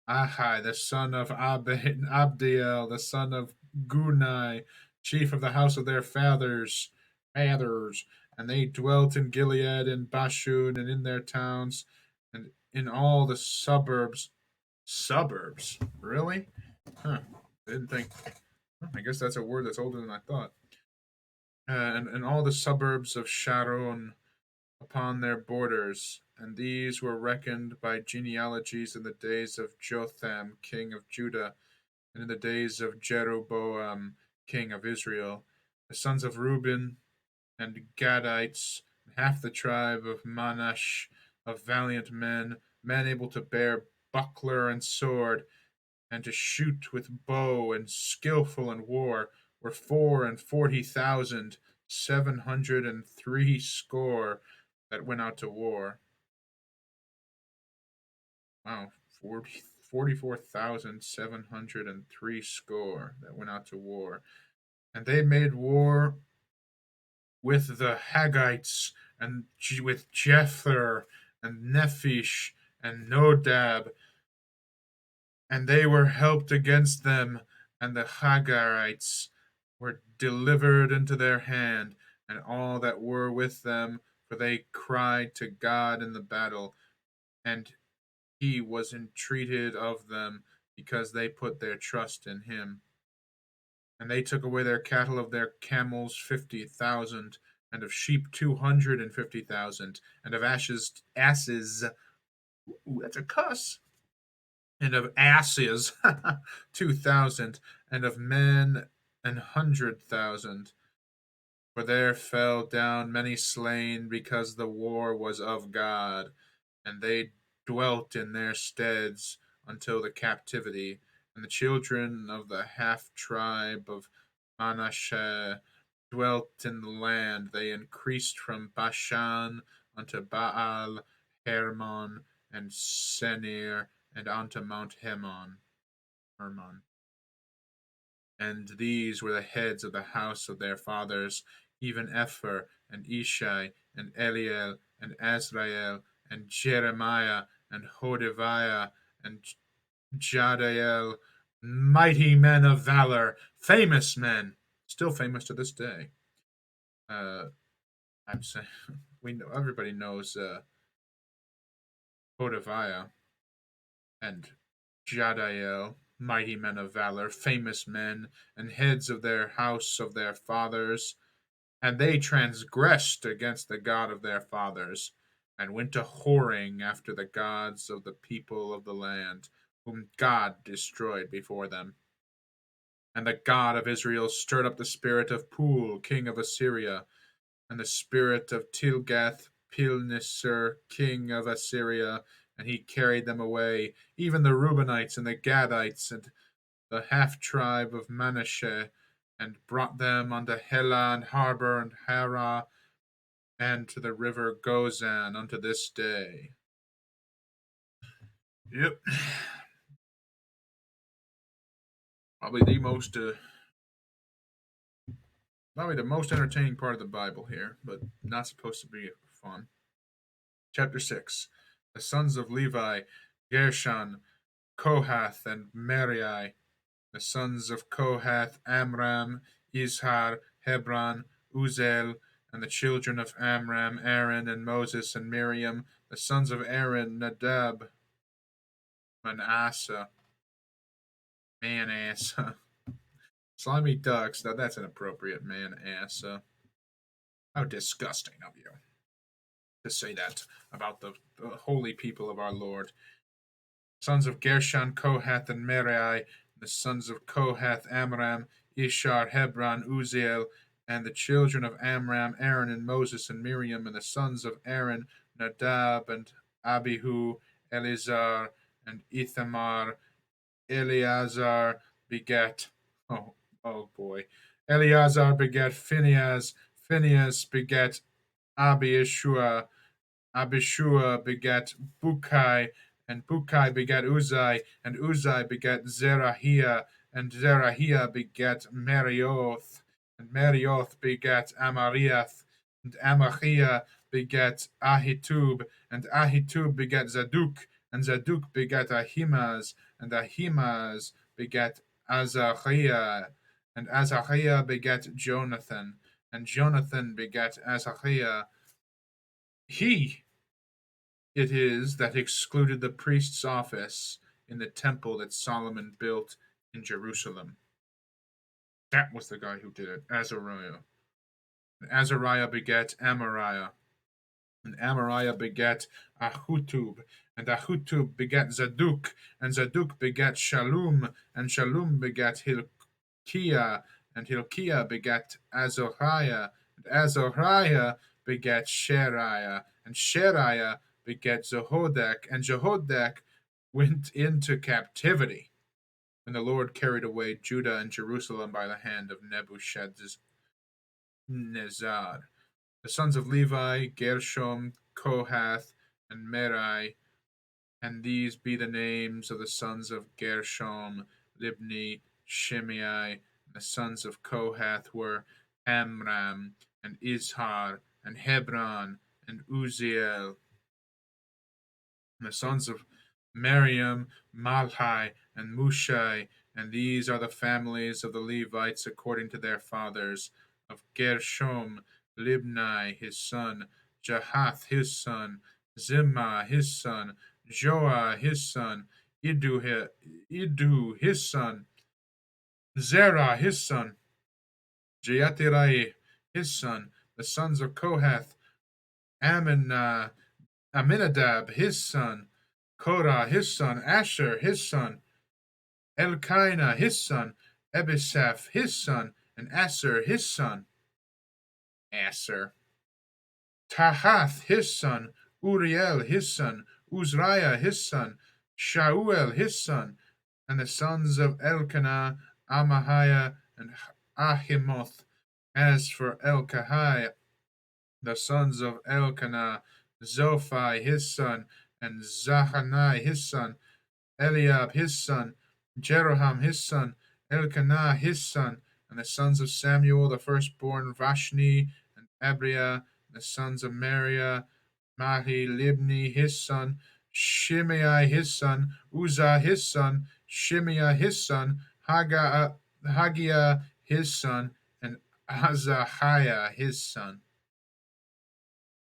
Ahai, the son of Abdiel, the son of Gunai, chief of the house of their fathers, and they dwelt in Gilead and Bashun and in their towns and in all the suburbs. Suburbs? Really? Huh. I didn't think. I guess that's a word that's older than I thought. And all the suburbs of Sharon upon their borders, and these were reckoned by genealogies in the days of Jotham, king of Judah, and in the days of Jeroboam, king of Israel, the sons of Reuben and Gadites, half the tribe of Manash, of valiant men, men able to bear buckler and sword, and to shoot with bow, and skillful in war, were 44,703 that went out to war. Wow, 44,703 that went out to war. And they made war with the Haggites, and with Jether, and Nephish, and Nodab, and they were helped against them, and the Hagarites were delivered into their hand, and all that were with them, for they cried to God in the battle, and he was entreated of them, because they put their trust in him. And they took away their cattle of their camels 50,000, and of sheep 250,000, and of asses, ooh, that's a cuss, and of asses 2,000, and of men 100,000. For there fell down many slain, because the war was of God, and they dwelt in their steads until the captivity. And the children of the half tribe of Manasseh dwelt in the land. They increased from Bashan unto Baal Hermon and Senir, and unto Mount Hermon. And these were the heads of the house of their fathers, even Epher, and Ishai, and Eliel, and Azrael, and Jeremiah, and Hodaviah, and Jadael, mighty men of valor, famous men, still famous to this day. I'm saying we know everybody knows Hodaviah and Jadael, mighty men of valor, famous men, and heads of their house of their fathers. And they transgressed against the God of their fathers, and went a whoring after the gods of the people of the land, whom God destroyed before them. And the God of Israel stirred up the spirit of Pul, king of Assyria, and the spirit of Tilgath-Pilneser, king of Assyria, and he carried them away, even the Reubenites and the Gadites and the half tribe of Manasseh, and brought them unto Helah and Harbor and Harah, and to the river Gozan unto this day. Yep. Probably the most entertaining part of the Bible here, but not supposed to be fun. Chapter 6. The sons of Levi, Gershon, Kohath, and Merari. The sons of Kohath, Amram, Izhar, Hebron, Uzel, and the children of Amram, Aaron, and Moses, and Miriam. The sons of Aaron, Nadab, Manasseh, Manasseh. Slimy ducks. Now that's inappropriate, Manasseh. How disgusting of you to say that about the holy people of our Lord. Sons of Gershon, Kohath, and Merari. The sons of Kohath, Amram, Ishar, Hebron, Uziel, and the children of Amram, Aaron, and Moses, and Miriam, and the sons of Aaron, Nadab, and Abihu, Eleazar, and Ithamar. Eleazar begat, oh, oh boy. Eleazar begat Phinehas, Phinehas begat Abishua, Abishua begat Bukai, and Bukai begat Uzai, and Uzai begat Zerahiah, and Zerahiah begat Marioth, and Marioth begat Amariath, and Amachiah begat Ahitub, and Ahitub begat Zadok, and Zadok begat Ahimaaz, and Ahimaaz begat Azariah, and Azariah begat Jonathan, and Jonathan begat Azariah. He it is that excluded the priest's office in the temple that Solomon built in Jerusalem. That was the guy who did it, Azariah. And Azariah begat Amariah, and Amariah begat Ahutub, and Ahutub begat Zadok, and Zadok begat Shallum, and Shallum begat Hilkiah, and Hilkiah begat Azariah, and Azariah begat Sheriah, and Sheriah begat Jehodak, and Jehodak went into captivity when the Lord carried away Judah and Jerusalem by the hand of Nebuchadnezzar. The sons of Levi, Gershom, Kohath, and Merari, and these be the names of the sons of Gershom, Libni, Shimei. And the sons of Kohath were Amram, and Izhar, and Hebron, and Uziel. And the sons of Miriam, Malhi, and Mushai, and these are the families of the Levites according to their fathers. Of Gershom, Libni his son, Jahath his son, Zimmah his son, Joah his son, Idu his son, Zerah his son, Jeatirai his son. The sons of Kohath, Aminadab his son, Korah his son, Asher his son, Elkanah his son, Ebisaph his son, and Aser his son. Aser. Tahath his son, Uriel his son, Uzziah his son, Shaul his son, and the sons of Elkanah, Amahiah, and Ahimoth. As for Elkahiah, the sons of Elkanah, Zophai his son, and Zahanai his son, Eliab his son, Jeroham his son, Elkanah his son, and the sons of Samuel the firstborn, Vashni and Abriah, and the sons of Mariah, Mahi Libni his son, Shimei his son, Uzzah his son, Shimei his son, Hagiah his son, and Azahiah his son.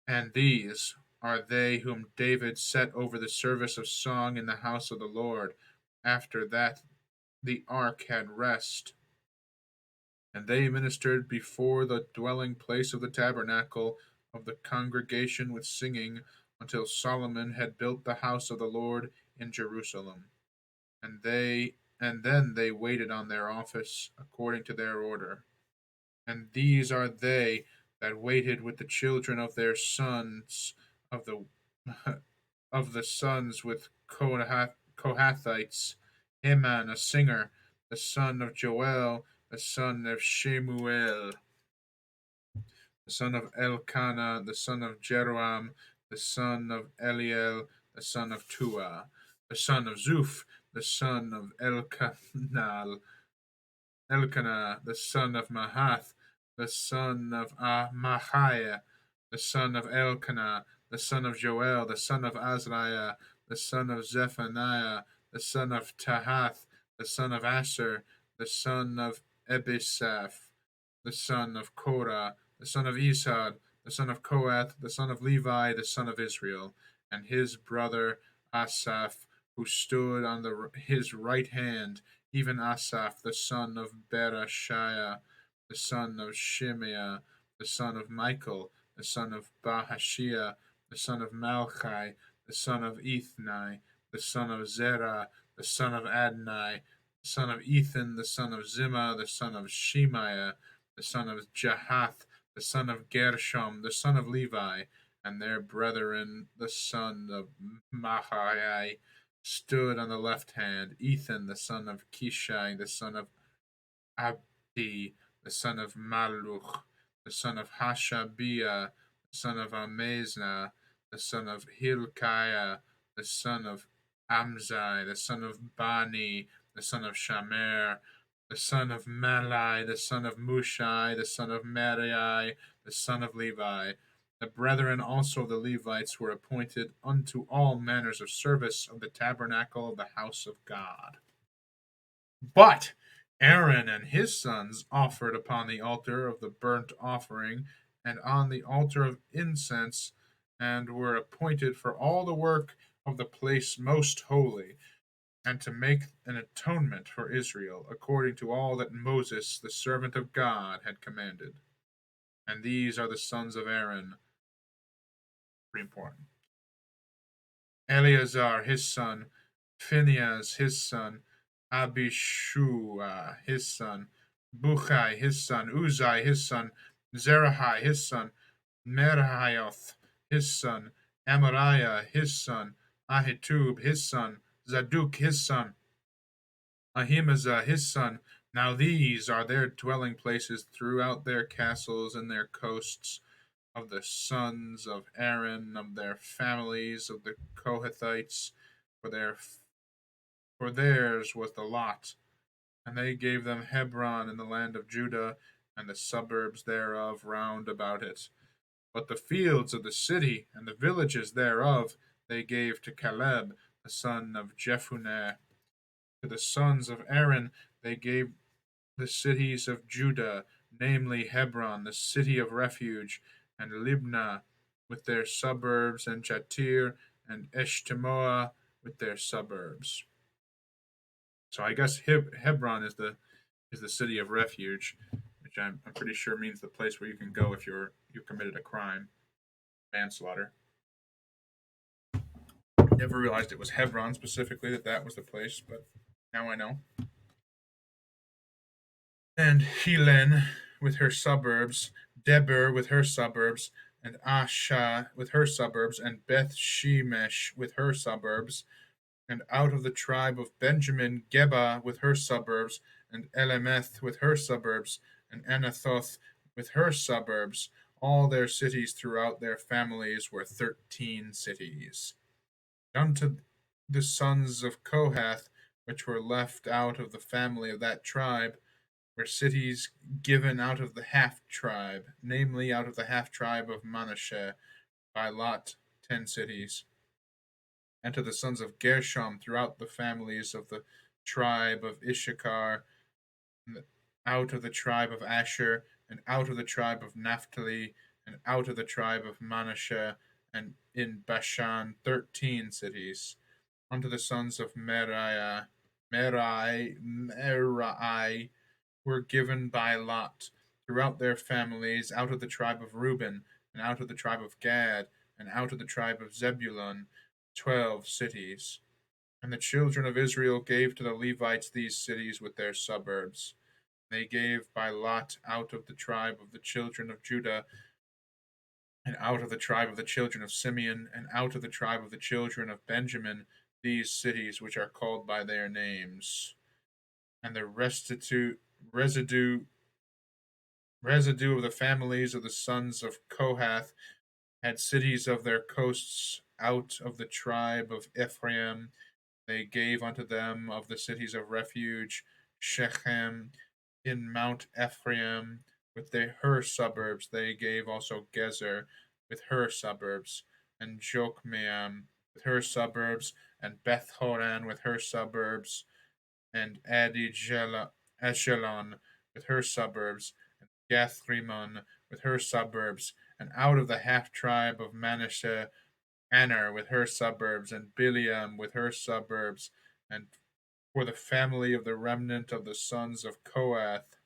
And these are they whom David set over the service of song in the house of the Lord, after that the ark had rest. And they ministered before the dwelling place of the tabernacle of the congregation with singing, until Solomon had built the house of the Lord in Jerusalem. And then they waited on their office according to their order. And these are they that waited with the children of their sons of the of the sons with Kohathites, Heman a singer, the son of Joel, the son of Shemuel, the son of Elkanah, the son of Jeroam, the son of Eliel, the son of Tuah. the son of Zuph, the son of Elkanah, the son of Mahath, the son of Machiah, the son of Elkanah, the son of Joel, the son of Azariah, the son of Zephaniah, the son of Tahath, the son of Asher, the son of Ebisaph, the son of Korah, the son of Ishad, the son of Kohath, the son of Levi, the son of Israel, and his brother Asaph, who stood on his right hand, even Asaph, the son of Berechiah, the son of Shimea, the son of Michael, the son of Bahashia, the son of Malchi, the son of Ethni, the son of Zerah, the son of Adnai, the son of Ethan, the son of Zimah, the son of Shemaiah, the son of Jahath, the son of Gershom, the son of Levi, and their brethren, the son of Mahai, stood on the left hand, Ethan, the son of Kishai, the son of Abdi, the son of Maluch, the son of Hashabiah, the son of Amazna, the son of Hilkiah, the son of Amzai, the son of Bani, the son of Shamer, the son of Malai, the son of Mushai, the son of Mariai, the son of Levi. The brethren also of the Levites were appointed unto all manners of service of the tabernacle of the house of God. But Aaron and his sons offered upon the altar of the burnt offering and on the altar of incense, and were appointed for all the work of the place most holy, and to make an atonement for Israel, according to all that Moses, the servant of God, had commanded. And these are the sons of Aaron. Pretty important. Eleazar his son, Phinehas his son, Abishua his son, Buchai his son, Uzai his son, Zerahai his son, Merhaioth his son, Amariah his son, Ahitub his son, Zadok his son, Ahimaazah his son. Now these are their dwelling places throughout their castles and their coasts, of the sons of Aaron, of their families, of the Kohathites, for theirs was the lot, and they gave them Hebron in the land of Judah, and the suburbs thereof round about it. But the fields of the city and the villages thereof they gave to Caleb, the son of Jephunneh. To the sons of Aaron they gave the cities of Judah, namely Hebron, the city of refuge, and Libnah with their suburbs, and Jatir and Eshtemoa with their suburbs. So I guess Hebron is the city of refuge, which I'm pretty sure means the place where you can go if you committed a crime, manslaughter. Never realized it was Hebron specifically that was the place, but now I know. And Helen with her suburbs, Debir with her suburbs, and Asha with her suburbs, and Beth Shemesh with her suburbs, and out of the tribe of Benjamin, Geba with her suburbs, and Elemeth with her suburbs, and Anathoth with her suburbs. All their cities throughout their families were 13 cities. Unto the sons of Kohath, which were left out of the family of that tribe, were cities given out of the half tribe, namely out of the half tribe of Manasseh, by lot 10 cities. And to the sons of Gershom throughout the families of the tribe of Issachar, out of the tribe of Asher, and out of the tribe of Naphtali, and out of the tribe of Manasseh, and in Bashan 13 cities. Unto the sons of Merai were given by lot throughout their families, out of the tribe of Reuben, and out of the tribe of Gad, and out of the tribe of Zebulun, 12 cities. And the children of Israel gave to the Levites these cities with their suburbs. They gave by lot out of the tribe of the children of Judah, and out of the tribe of the children of Simeon, and out of the tribe of the children of Benjamin, these cities which are called by their names. And the residue of the families of the sons of Kohath had cities of their coasts out of the tribe of Ephraim, They gave unto them of the cities of refuge Shechem in Mount Ephraim with her suburbs. They gave also Gezer with her suburbs, and Jokmeam with her suburbs, and Beth Horon with her suburbs, and Ajalon with her suburbs, and Gathrimon with her suburbs, and out of the half tribe of Manasseh, Aner with her suburbs, and Bileam with her suburbs, and for the family of the remnant of the sons of Kohath,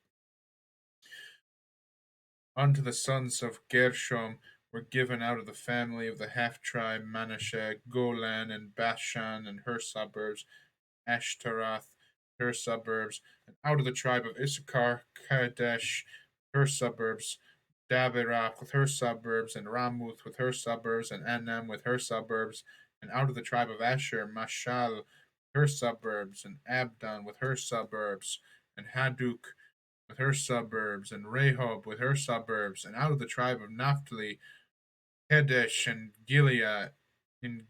unto the sons of Gershom were given out of the family of the half tribe Manasseh, Golan, and Bashan, and her suburbs, Ashtaroth, her suburbs, and out of the tribe of Issachar, Kadesh, her suburbs, Daberach with her suburbs, and Ramuth with her suburbs, and Anam with her suburbs, and out of the tribe of Asher, Mashal with her suburbs, and Abdon with her suburbs, and Haduk with her suburbs, and Rehob with her suburbs, and out of the tribe of Naphtali, Kedesh and Gilead in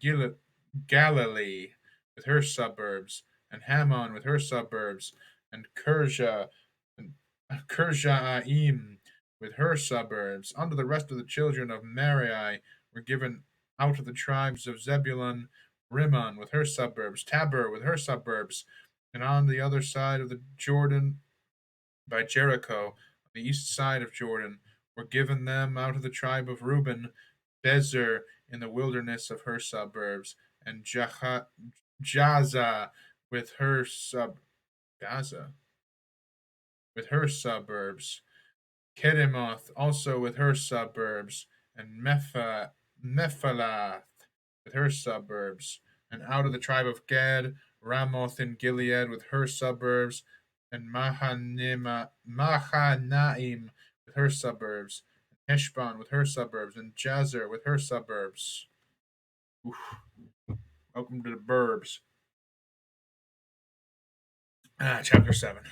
Galilee with her suburbs, and Hammon with her suburbs, and Kirjaim with her suburbs. Unto the rest of the children of Merari were given out of the tribes of Zebulun, Rimmon with her suburbs, Tabor with her suburbs, and on the other side of the Jordan by Jericho, on the east side of Jordan, were given them out of the tribe of Reuben, Bezer in the wilderness of her suburbs, and Jaza with her Gaza with her suburbs, Kedemoth also with her suburbs, and Mephalath with her suburbs, and out of the tribe of Gad, Ramoth in Gilead with her suburbs, and Mahanaim with her suburbs, and Heshbon with her suburbs, and Jazer with her suburbs. Oof. Welcome to the burbs. Chapter 7.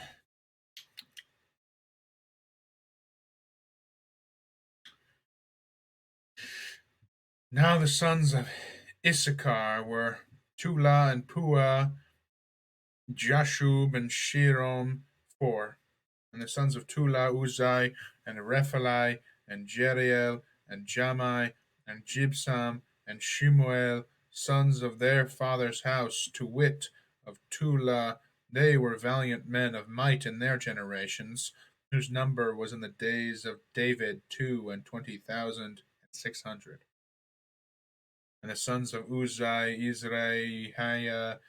Now the sons of Issachar were Tula and Pua, Jashub and Shirom, 4. And the sons of Tula, Uzai, and Rephali, and Jeriel, and Jamai, and Jibsam, and Shemuel, sons of their father's house, to wit, of Tula. They were valiant men of might in their generations, whose number was in the days of David 22,600. And the sons of Uzai, Izrahiah,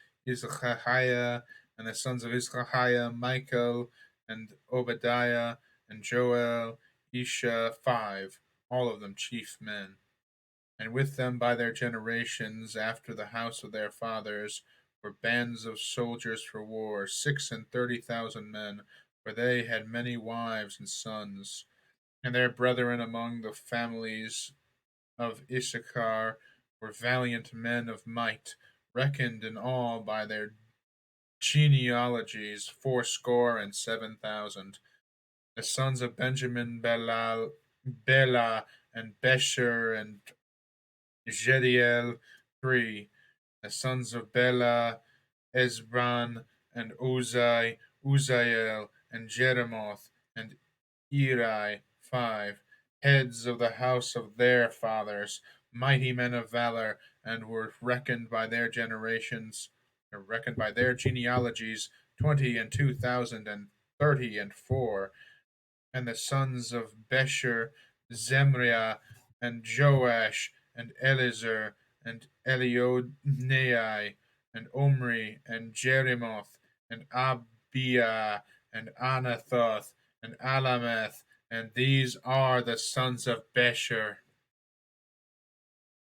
and the sons of Izrahiah, Michael, and Obadiah, and Joel, Isha, 5, all of them chief men. And with them by their generations, after the house of their fathers, were bands of soldiers for war, 36,000 men, for they had many wives and sons. And their brethren among the families of Issachar were valiant men of might, reckoned in all by their genealogies 7,000. The sons of Benjamin, Bela, and Besher, and Jediel, 3. The sons of Bela, Ezbran, and Uzziel, and Jeremoth, and Eri, 5. Heads of the house of their fathers, mighty men of valor, and were reckoned by their generations, or reckoned by their genealogies, 22,034. And the sons of Besher, Zemriah, and Joash, and Eliezer, and Elionai, and Omri, and Jerimoth, and Abiah, and Anathoth, and Alameth, and these are the sons of Besher.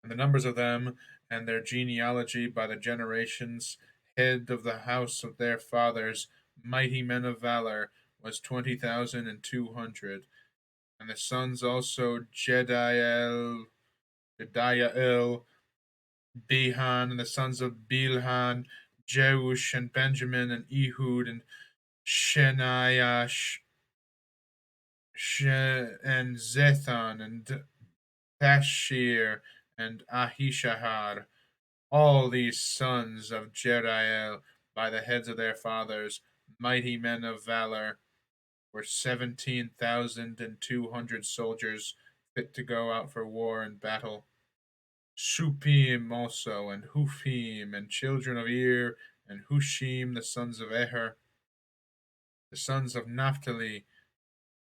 And the numbers of them, and their genealogy by the generations, head of the house of their fathers, mighty men of valor, was 20,200. And the sons also Jediael, Behan, and the sons of Bilhan, Jeush, and Benjamin, and Ehud, and Shaniah, and Zethan, and Pashir, and Ahishahar, All these sons of Jeriel, by the heads of their fathers, mighty men of valor, were 17,200 soldiers fit to go out for war and battle. Shupim also, and Hufim, and children of Ir, and Hushim, the sons of Eher, the sons of Naphtali,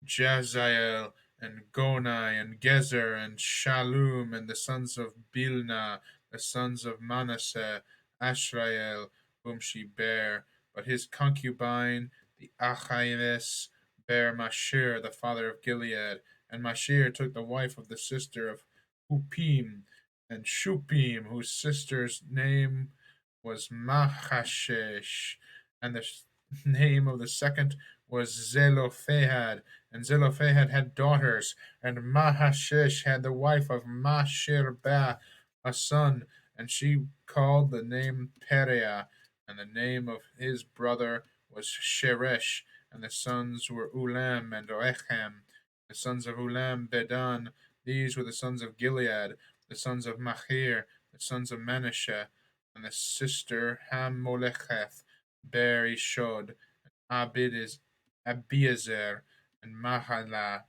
Jaziel, and Gonai, and Gezer, and Shalom, and the sons of Bilna, the sons of Manasseh, Ashrael, whom she bare. But his concubine, the Achaives, bare Mashir, the father of Gilead. And Mashir took the wife of the sister of Hupim, and Shupim, whose sister's name was Mahashesh, and the name of the second was Zelophehad, and Zelophehad had daughters, and Mahashesh had the wife of Mashirba, a son, and she called the name Perea, and the name of his brother was Sheresh, and the sons were Ulam and Oechem. The sons of Ulam, Bedan, these were the sons of Gilead, the sons of Machir, the sons of Manasseh, and the sister Hammolecheth bare Ishod, Abiezer, and Mahalah.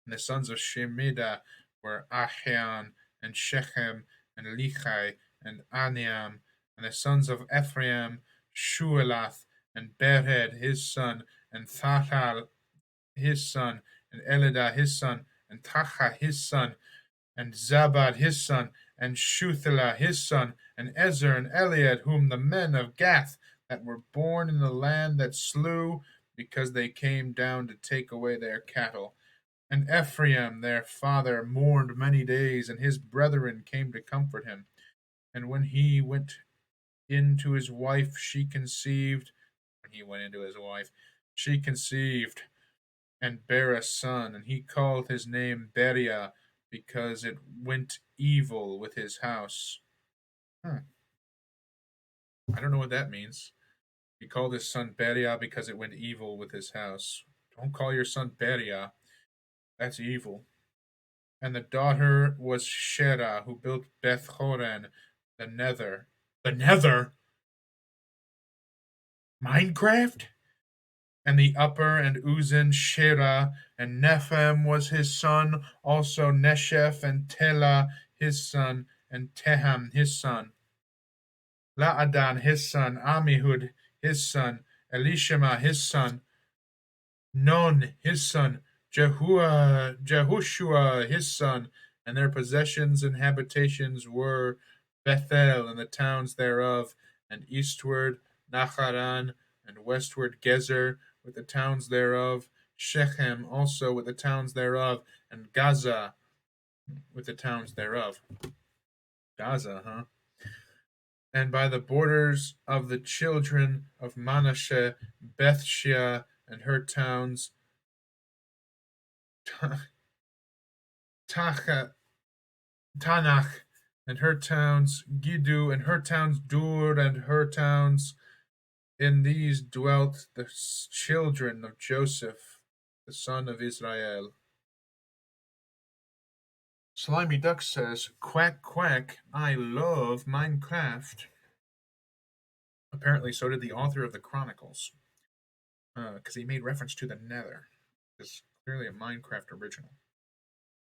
And the sons of Shemida were Ahian, and Shechem, and Lichai, and Aniam. And the sons of Ephraim, Shuelath, and Bered his son, and Thachal his son, and Elidah his son, and Tacha his son, and Zabad his son, and Shuthelah his son, and Ezer and Eliad, whom the men of Gath that were born in the land that slew, because they came down to take away their cattle. And Ephraim their father mourned many days, and his brethren came to comfort him. And when he went into his wife, she conceived. When he went into his wife, she conceived and bare a son, and he called his name Beriah, because it went evil with his house. Hmm. I don't know what that means. He called his son Beriah because it went evil with his house. Don't call your son Beriah. That's evil. And the daughter was Shera, who built Beth Horon, the Nether. The Nether? Minecraft? And the upper, and Uzan Shera, and Nephem was his son, also Nesheph, and Tela his son, and Teham his son, Laadan his son, Amihud his son, Elishama his son, Non his son, Jehoshua his son, and their possessions and habitations were Bethel and the towns thereof, and eastward Nacharan, and westward Gezer with the towns thereof, Shechem also with the towns thereof, and Gaza with the towns thereof. Gaza, huh? And by the borders of the children of Manasseh, Bethshea and her towns, Tacha, Tanach and her towns, Giddu and her towns, Dur and her towns. In these dwelt the children of Joseph, the son of Israel. Slimy Duck says, "Quack, quack, I love Minecraft." Apparently, so did the author of the Chronicles, because he made reference to the Nether. It's clearly a Minecraft original.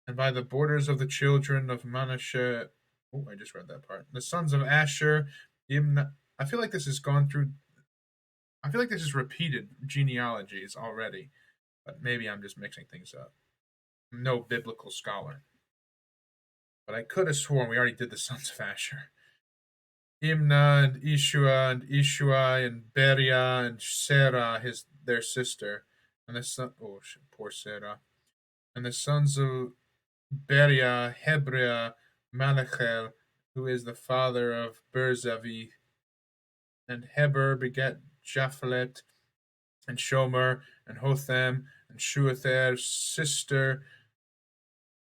And by the borders of the children of Manasseh. Oh, I just read that part. The sons of Asher. I feel like this has gone through. I feel like this is repeated genealogies already, but maybe I'm just mixing things up. I'm no biblical scholar, but I could have sworn we already did the sons of Asher. Imnah and Ishua and Beriah and Sarah, their sister, and the son. Oh, poor Sarah. And the sons of Beriah, Hebreah, Malachel, who is the father of Berzavi. And Heber begat Japhelet, and Shomer, and Hotham, and Shuather's sister,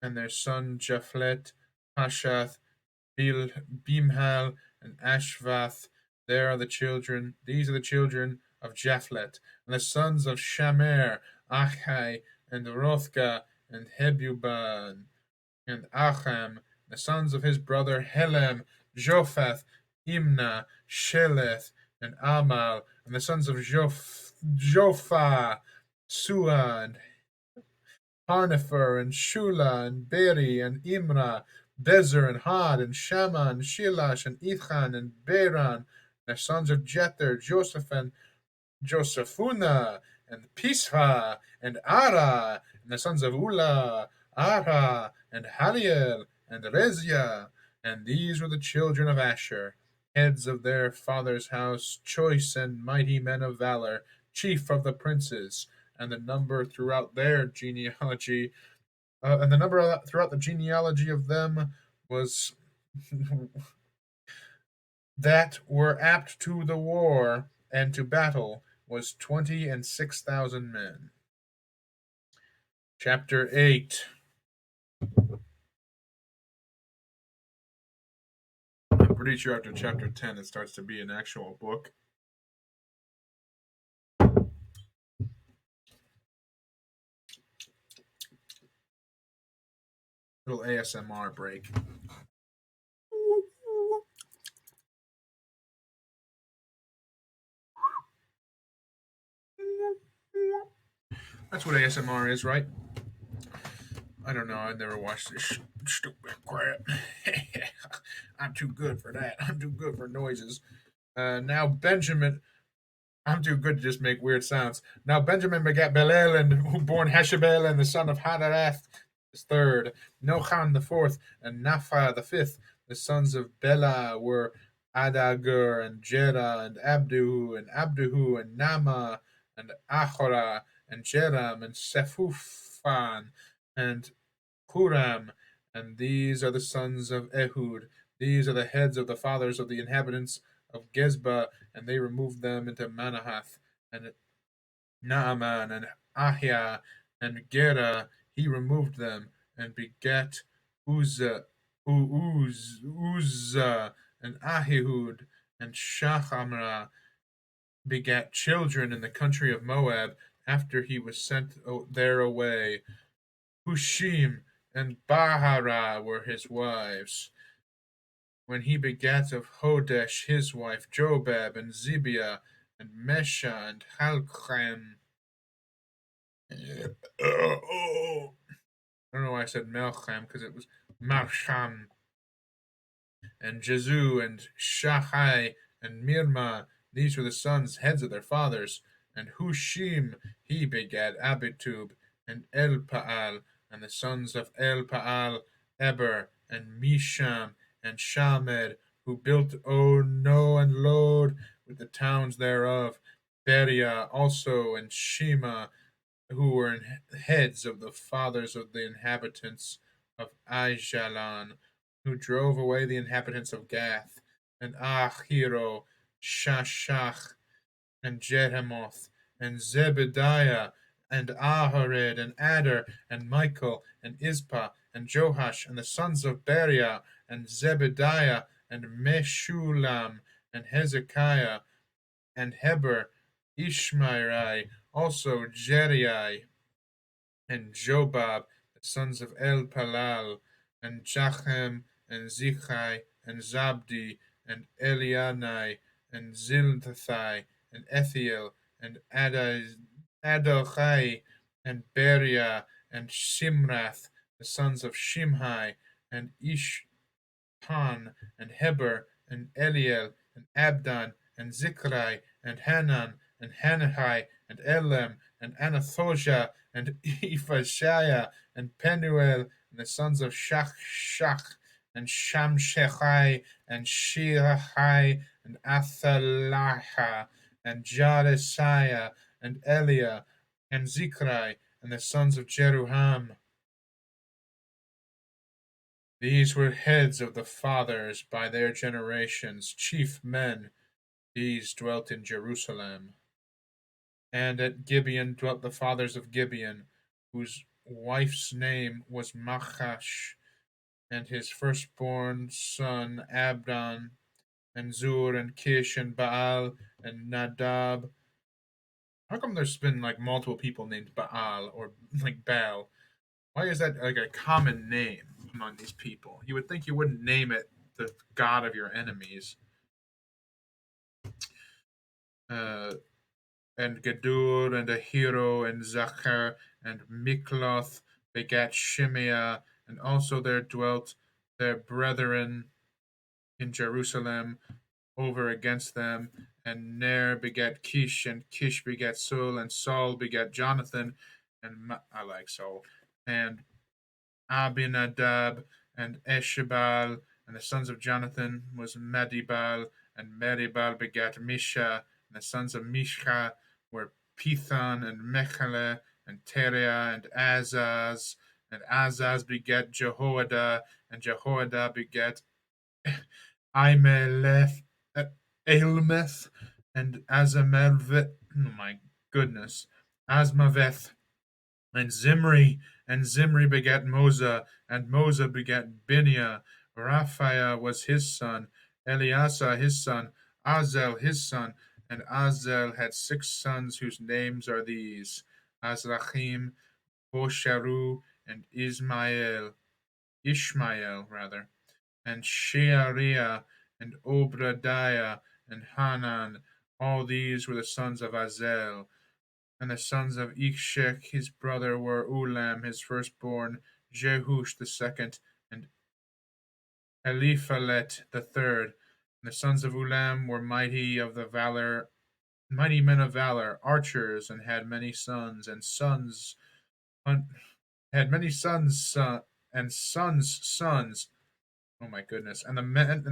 and their son Japhelet, Pashath, Bimhal, and Ashvath. These are the children of Japhelet. And the sons of Shamer, Achai, and Rothga, and Hebuban, and Acham, the sons of his brother Helem, Jophath, Imnah, Sheleth, and Amal, and the sons of Jophah, Suah, and Harnefer, and Shula, and Beri, and Imrah, Bezer, and Had, and Shema, and Shilash, and Ethan, and Beran, the sons of Jether, Joseph, and Josephuna, and Pisha, and Ara, and the sons of Ula, Ara, and Haliel, and Rezia. And these were the children of Asher, heads of their father's house, choice and mighty men of valor, chief of the princes. And the number throughout their genealogy, and the number throughout the genealogy of them was that were apt to the war and to battle was 20,006 men. Chapter 8. I'm pretty sure after chapter 10 it starts to be an actual book. Little ASMR break. That's what ASMR is, right? I don't know. I never watched this stupid crap. I'm too good for that. I'm too good for noises. Now Benjamin. I'm too good to just make weird sounds. Now Benjamin begat Belel, and who born Heshabel, and the son of Hadarath the third, Nochan the fourth, and Napha the fifth. The sons of Bela were Adagur, and Jera, and Abduhu, and Nama, and Achora, and Jeram, and Sephufan, and Huram. And these are the sons of Ehud. These are the heads of the fathers of the inhabitants of Gezba, and they removed them into Manahath, and Naaman, and Ahia, and Gera. He removed them, and begat Uzzah, and Ahihud, and Shachamra begat children in the country of Moab after he was sent there away. Hushim and Bahara were his wives. When he begat of Hodesh his wife Jobab, and Zibiah, and Mesha, and Halchem. I don't know why I said Melchem, because it was Marsham, and Jezu, and Shahai, and Mirma. These were the sons, heads of their fathers. And Hushim he begat Abitub, and Elpaal, and the sons of Elpaal, Eber, and Misham, and Shamed, who built Ono and Lod with the towns thereof, Beria also, and Shema, who were heads of the fathers of the inhabitants of Aijalon, who drove away the inhabitants of Gath, and Ahiro, Shashach, and Jeremoth, and Zebediah, and Ahared, and Adar, and Michael, and Ispa, and Johash, and the sons of Beria, and Zebediah, and Meshulam, and Hezekiah, and Heber, Ishmairai, also Jeriai, and Jobab, the sons of Elpalal, and Jachem, and Zichai, and Zabdi, and Elianai, and Zilthai, and Ethiel, and Adochai, and Beria, and Shimrath, the sons of Shimhai, and Ishpan, and Heber, and Eliel, and Abdan, and Zikrai, and Hanan, and Hanahai, and Elam, and Anathoshah, and Ephashaiah, and Penuel, and the sons of Shach, and Shamshechai, and Shirachai, and Athaliah, and Jaresiah, and Eliah, and Zikrai, and the sons of Jeruham. These were heads of the fathers by their generations, chief men. These dwelt in Jerusalem. And at Gibeon dwelt the fathers of Gibeon, whose wife's name was Machash, and his firstborn son Abdon, and Zur, and Kish, and Baal, and Nadab. How come there's been like multiple people named Baal or like Baal? Why is that like a common name among these people? You would think you wouldn't name it the God of your enemies. Uh, and Gedur, and Ahiro, and Zachar, and Mikloth begat Shimea, and also there dwelt their brethren in Jerusalem over against them. And Ner begat Kish, and Kish begat Saul, and Saul begat Jonathan, and I like Saul, and Abinadab, and Eshabal, and the sons of Jonathan was Medibal, and Medibal begat Misha, and the sons of Misha were Pithon, and Mechale, and Teria, and Azaz, and Azaz begat Jehoiada, and Jehoiada begat Imeleth, Ailmeth, and Azamelveth. Oh my goodness, Asmaveth, and Zimri begat Moza, and Moza begat Binia. Raphael was his son, Eliasa his son, Azel his son, and Azel had 6 sons whose names are these: Azrachim, Bosharu, and Ishmael rather, and Sheariah, and Obadiah, and Hanan. All these were the sons of Azel. And the sons of Ishek his brother were Ulam his firstborn, Jehush the second, and Eliphalet the third. And the sons of Ulam were mighty men of valor, archers, and had many sons, and had many sons, and sons. Oh my goodness! And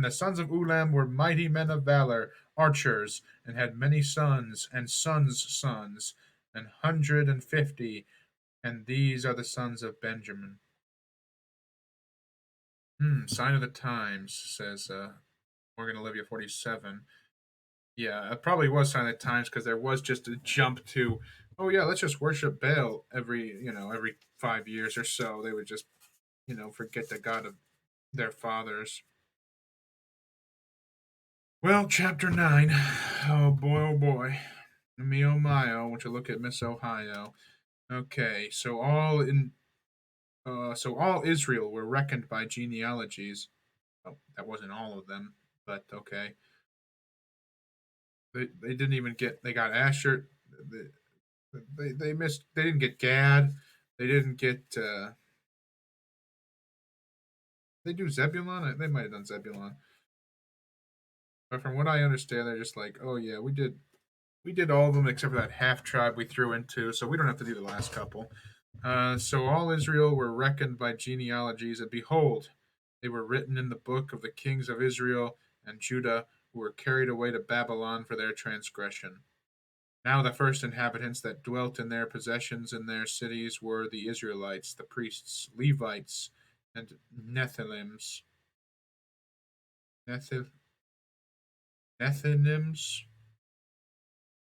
the sons of Ulam were mighty men of valor, archers, and had many sons, and sons, 150. And these are the sons of Benjamin. Sign of the times, says Morgan Olivia 47. Yeah, it probably was sign of the times because there was just a jump to, oh yeah, let's just worship Baal every 5 years or so. They would just, forget the God of their fathers. Well, chapter 9. Oh boy, oh boy. Me oh my oh, want you look at Miss Ohio. Okay, so all Israel were reckoned by genealogies. Oh, that wasn't all of them, but okay. They didn't even get. They got Asher. They missed. They didn't get Gad. They didn't get. They do Zebulon. They might have done Zebulon, but from what I understand, they're just like, oh yeah, we did all of them except for that half tribe we threw into, so we don't have to do the last couple. So all Israel were reckoned by genealogies, and behold, they were written in the book of the kings of Israel and Judah, who were carried away to Babylon for their transgression. Now the first inhabitants that dwelt in their possessions in their cities were the Israelites, the priests, Levites, and Nethinims. Nethinims?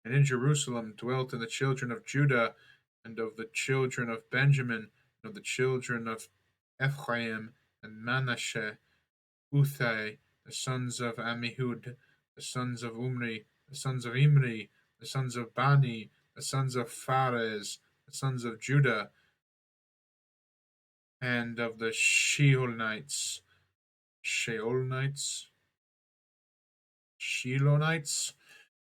And in Jerusalem dwelt the children of Judah, and of the children of Benjamin, and of the children of Ephraim, and Manasseh, Uthai, the sons of Amihud, the sons of Umri, the sons of Imri, the sons of Bani, the sons of Phares, the sons of Judah, and of the Shilonites,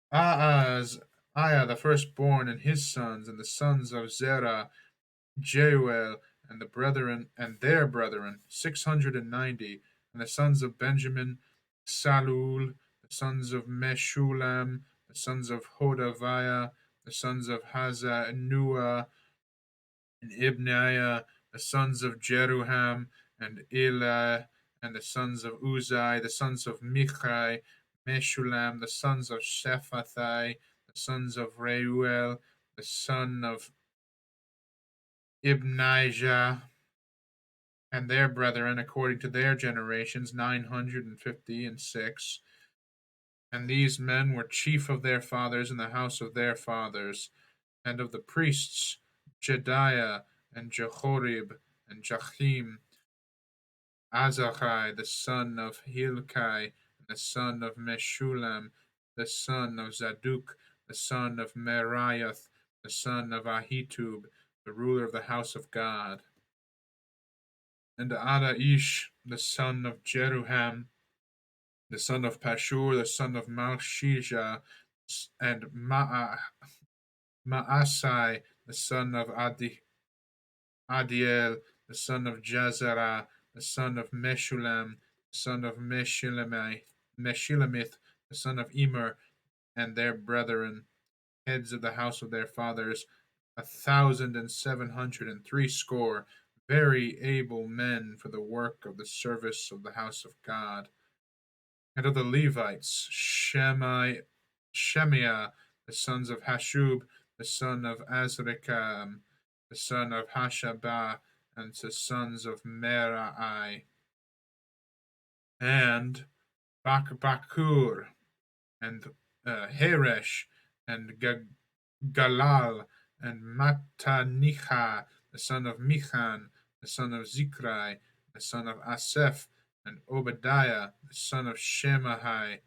Aya the firstborn, and his sons, and the sons of Zerah, Jeuel, and their brethren, 690, and the sons of Benjamin, Salul, the sons of Meshulam, the sons of Hodaviah, the sons of Hazanua, and Ibniah, the sons of Jeruham, and Elah, and the sons of Uzai, the sons of Michai, Meshulam, the sons of Shephathai, the sons of Reuel, the son of Ibnijah, and their brethren according to their generations, 956. And these men were chief of their fathers in the house of their fathers, and of the priests, Jediah, and Jehorib, and Jachim, Azachai, the son of Hilkai, the son of Meshulam, the son of Zadok, the son of Meraioth, the son of Ahitub, the ruler of the house of God, and Adaish, the son of Jeruham, the son of Pashur, the son of Malchijah, and Maasai, the son of Adiel, the son of Jazara, the son of Meshulam, the son of Meshulamith, the son of Emer, and their brethren, heads of the house of their fathers, 1,760, very able men for the work of the service of the house of God. And of the Levites, Shemaiah, the sons of Hashub, the son of Azrikam, the son of Hashabah, and the sons of Merari, and Bakbakur, and Heresh, and Galal, and Matanicha, the son of Michan, the son of Zikrai, the son of Asaph, and Obadiah, the son of Shemaiah,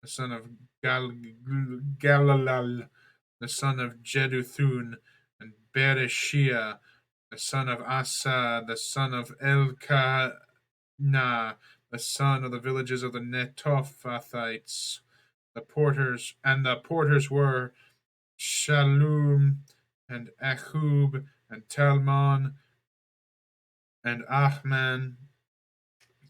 the son of Galalal, the son of Jeduthun, and Bereshia, the son of Asa, the son of Elkanah, the son of the villages of the Netophathites. The porters were Shalom, and Achub, and Talmon, and Ahman,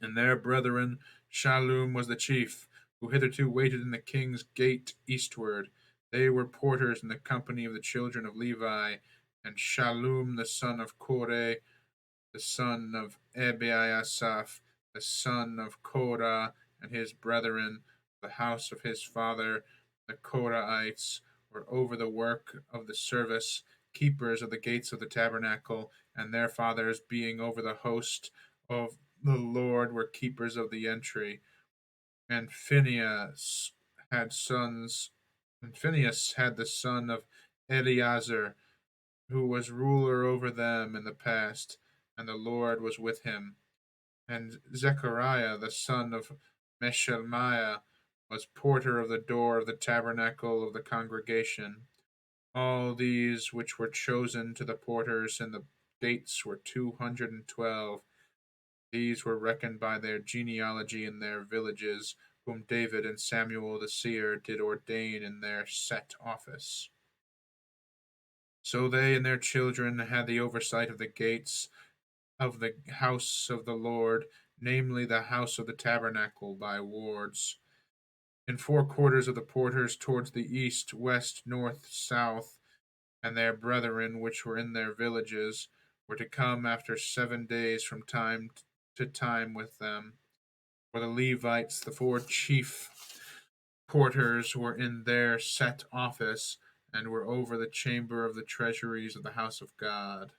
and their brethren. Shalom was the chief, who hitherto waited in the king's gate eastward. They were porters in the company of the children of Levi, and Shalom the son of Kore, the son of Ebiasaph, the son of Korah, and his brethren, the house of his father, the Korahites, were over the work of the service, keepers of the gates of the tabernacle, and their fathers, being over the host of the Lord, were keepers of the entry. And Phinehas had sons, and Phinehas had the son of Eleazar, who was ruler over them in the past, and the Lord was with him. And Zechariah, the son of Meshelmiah, was porter of the door of the tabernacle of the congregation. All these which were chosen to the porters in the gates were 212. These were reckoned by their genealogy in their villages, whom David and Samuel the seer did ordain in their set office. So they and their children had the oversight of the gates of the house of the Lord, namely the house of the tabernacle, by wards. In 4 quarters of the porters towards the east, west, north, south, and their brethren which were in their villages were to come after 7 days from time to time with them. For the Levites, the 4 chief porters were in their set office, and were over the chamber of the treasuries of the house of God.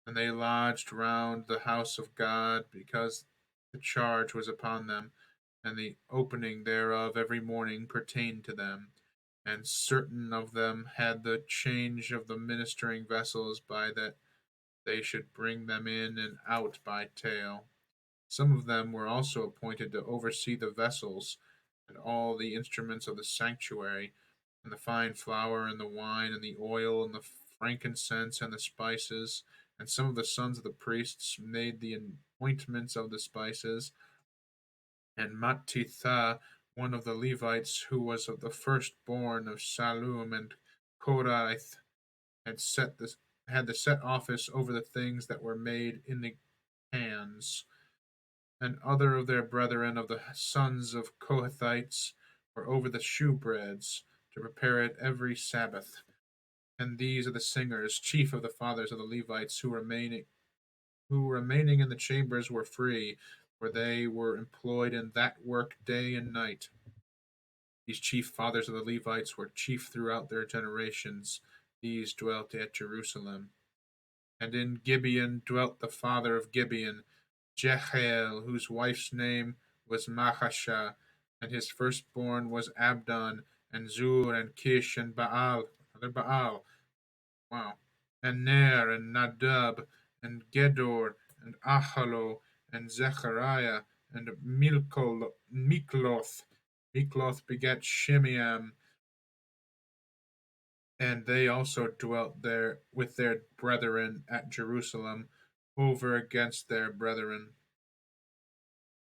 And they lodged round the house of God, because the charge was upon them, and the opening thereof every morning pertained to them. And certain of them had the change of the ministering vessels, by that they should bring them in and out by tale. Some of them were also appointed to oversee the vessels, and all the instruments of the sanctuary, and the fine flour, and the wine, and the oil, and the frankincense, and the spices. And some of the sons of the priests made the ointments of the spices. And Mattitha, one of the Levites, who was of the firstborn of Salum and Korath, had the set office over the things that were made in the hands. And other of their brethren of the sons of Kohathites were over the shewbreads, to prepare it every Sabbath. And these are the singers, chief of the fathers of the Levites, who remaining in the chambers were free, for they were employed in that work day and night. These chief fathers of the Levites were chief throughout their generations. These dwelt at Jerusalem. And in Gibeon dwelt the father of Gibeon, Jehiel, whose wife's name was Mahasha, and his firstborn was Abdon, and Zur, and Kish, and Baal, another Baal, wow, and Ner, and Nadab, and Gedor, and Ahalo, and Zechariah, and Mikloth. Mikloth begat Shimeam, and they also dwelt there with their brethren at Jerusalem, over against their brethren.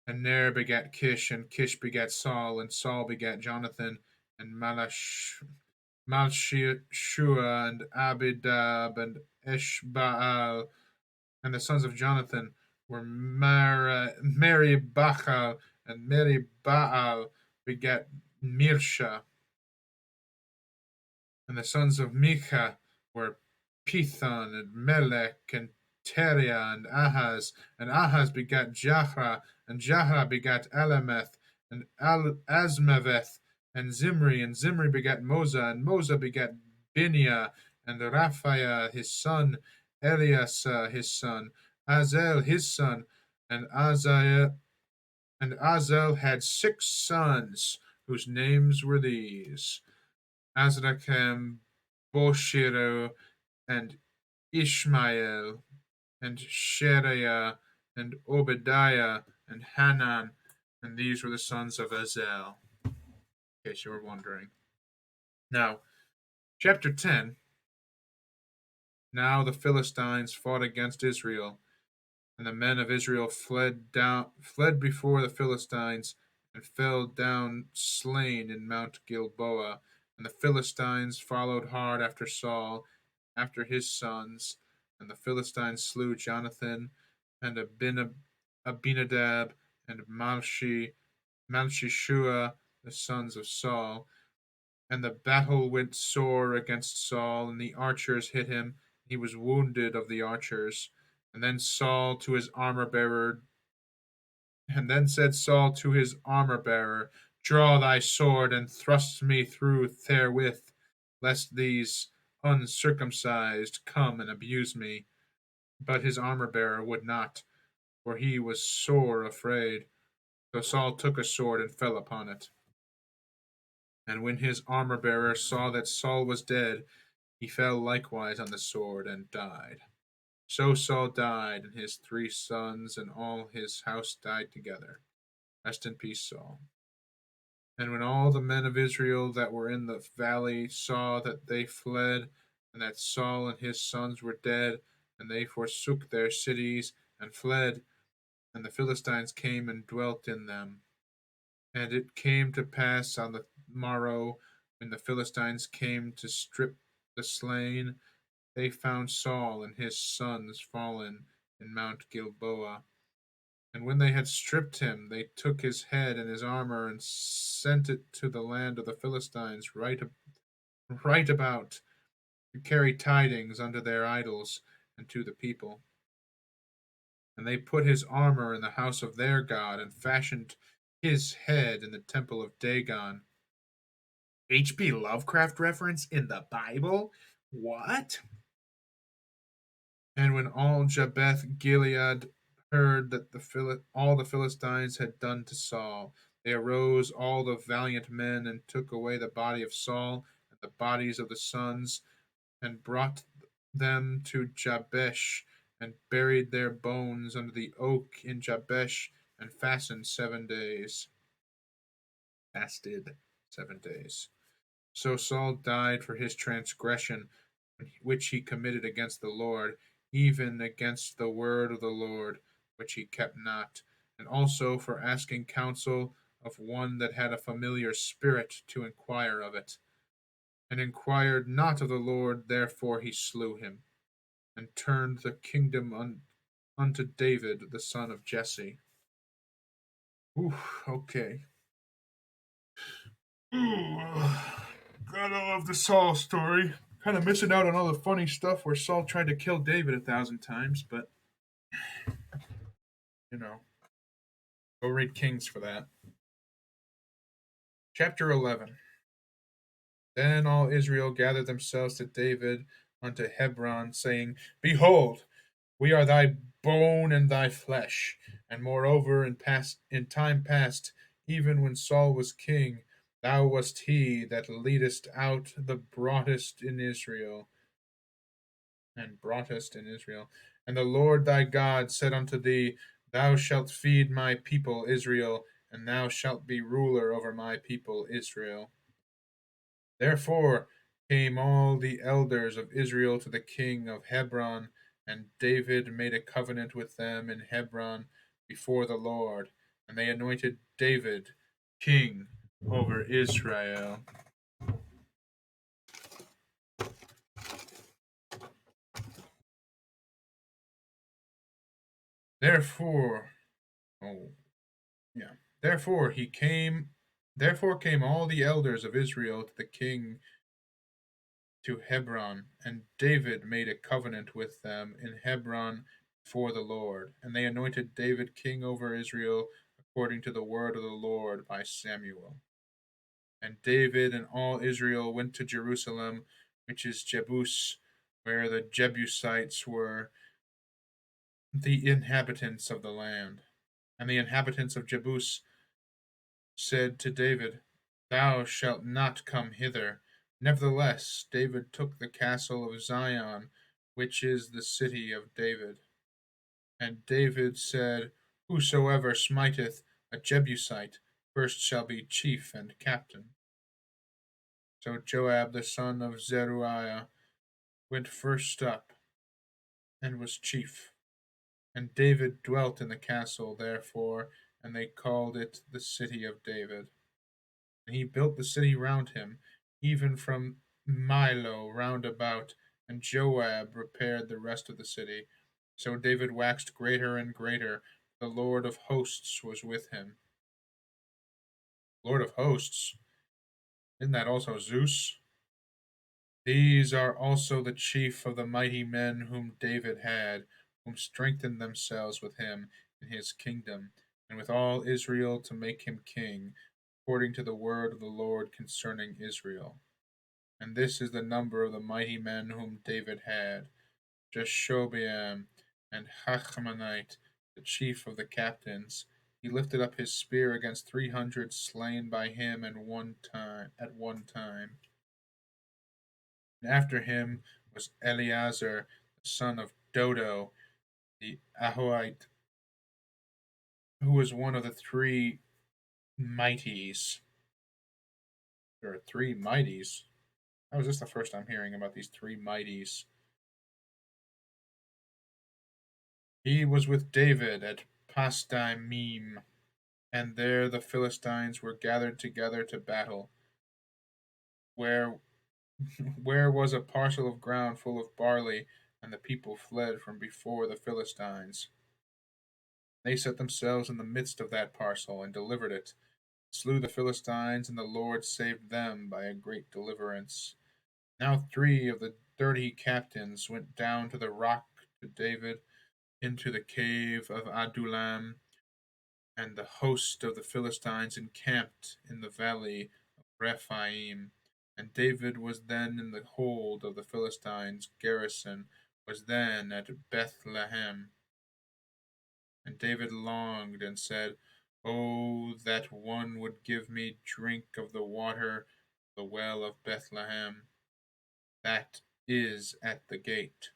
And Ner begat Kish, and Kish begat Saul, and Saul begat Jonathan, and Malchishua, and Abidab, and Eshbaal. And the sons of Jonathan were Meribachal, and Meribaal begat Mirsha. And the sons of Micha were Pithon, and Melech, and Teriah, and Ahaz begat Jahra, and Jahra begat Alameth, and Asmaveth, and Zimri begat Moza, and Moza begat Binia, and Raphiah his son, Eliasa his son, Azel his son, and Azel had 6 sons, whose names were these: Azrakam, Boshiro, and Ishmael, and Sheriah, and Obadiah, and Hanan, and these were the sons of Azel, in case you were wondering. Now, chapter 10. Now the Philistines fought against Israel, and the men of Israel fled before the Philistines, and fell down slain in Mount Gilboa. And the Philistines followed hard after Saul, after his sons. And the Philistines slew Jonathan, and Abinadab, and Malchishua, the sons of Saul. And the battle went sore against Saul, and the archers hit him. He was wounded of the archers. And then Saul to his armor bearer, and then said Saul to his armor bearer, Draw thy sword, and thrust me through therewith, lest these uncircumcised come and abuse me. But his armor bearer would not, for he was sore afraid. So Saul took a sword and fell upon it. And when his armor bearer saw that Saul was dead, he fell likewise on the sword and died. So Saul died, and his 3 sons and all his house died together. Rest in peace, Saul. And when all the men of Israel that were in the valley saw that they fled, and that Saul and his sons were dead, and they forsook their cities and fled, and the Philistines came and dwelt in them. And it came to pass on the morrow, when the Philistines came to strip the slain, they found Saul and his sons fallen in Mount Gilboa. And when they had stripped him, they took his head and his armor and sent it to the land of the Philistines right about, to carry tidings unto their idols and to the people. And they put his armor in the house of their God, and fashioned his head in the temple of Dagon. H.P. Lovecraft reference in the Bible? What? And when all Jabesh Gilead heard that all the Philistines had done to Saul, they arose all the valiant men, and took away the body of Saul and the bodies of the sons, and brought them to Jabesh, and buried their bones under the oak in Jabesh, and fasted 7 days. So Saul died for his transgression which he committed against the Lord, even against the word of the Lord, which he kept not, and also for asking counsel of one that had a familiar spirit to inquire of it, and inquired not of the Lord, therefore he slew him, and turned the kingdom unto David, the son of Jesse. Ooh, okay. Ooh, gotta love the Saul story. Kind of missing out on all the funny stuff where Saul tried to kill David 1,000 times, but you know, go read Kings for that. Chapter 11. Then all Israel gathered themselves to David unto Hebron, saying, Behold, we are thy bone and thy flesh. And moreover, in time past, even when Saul was king, thou wast he that leadest out the broadest in Israel. And the Lord thy God said unto thee, Thou shalt feed my people Israel, and thou shalt be ruler over my people Israel. Therefore came all the elders of Israel to the king of Hebron, and David made a covenant with them in Hebron before the Lord. And they anointed David king over Israel. Therefore, oh, yeah. Therefore came all the elders of Israel to the king to Hebron, and David made a covenant with them in Hebron for the Lord. And they anointed David king over Israel according to the word of the Lord by Samuel. And David and all Israel went to Jerusalem, which is Jebus, where the Jebusites were the inhabitants of the land. And the inhabitants of Jebus said to David, Thou shalt not come hither. Nevertheless, David took the castle of Zion, which is the city of David. And David said, Whosoever smiteth a Jebusite first shall be chief and captain. So Joab the son of Zeruiah went first up, and was chief. And David dwelt in the castle, therefore, and they called it the city of David. And he built the city round him, even from Milo round about, and Joab repaired the rest of the city. So David waxed greater and greater. The Lord of hosts was with him. Lord of hosts? Isn't that also Zeus? These are also the chief of the mighty men whom David had, whom strengthened themselves with him in his kingdom, and with all Israel to make him king, according to the word of the Lord concerning Israel. And this is the number of the mighty men whom David had: Jeshobeam and Hachmonite, the chief of the captains. He lifted up his spear against 300 slain by him at one time. And after him was Eleazar, the son of Dodo, the Ahohite, who was one of the three mighties. There are three mighties. How is this the first I'm hearing about these three mighties? He was with David at Pasdammim, and there the Philistines were gathered together to battle, where where was a parcel of ground full of barley, and the people fled from before the Philistines. They set themselves in the midst of that parcel, and delivered it, slew the Philistines, and the Lord saved them by a great deliverance. Now 3 of the 30 captains went down to the rock to David into the cave of Adullam, and the host of the Philistines encamped in the valley of Rephaim. And David was then in the hold of the Philistines' garrison, was then at Bethlehem. And David longed and said, Oh, that one would give me drink of the water of the well of Bethlehem, that is at the gate.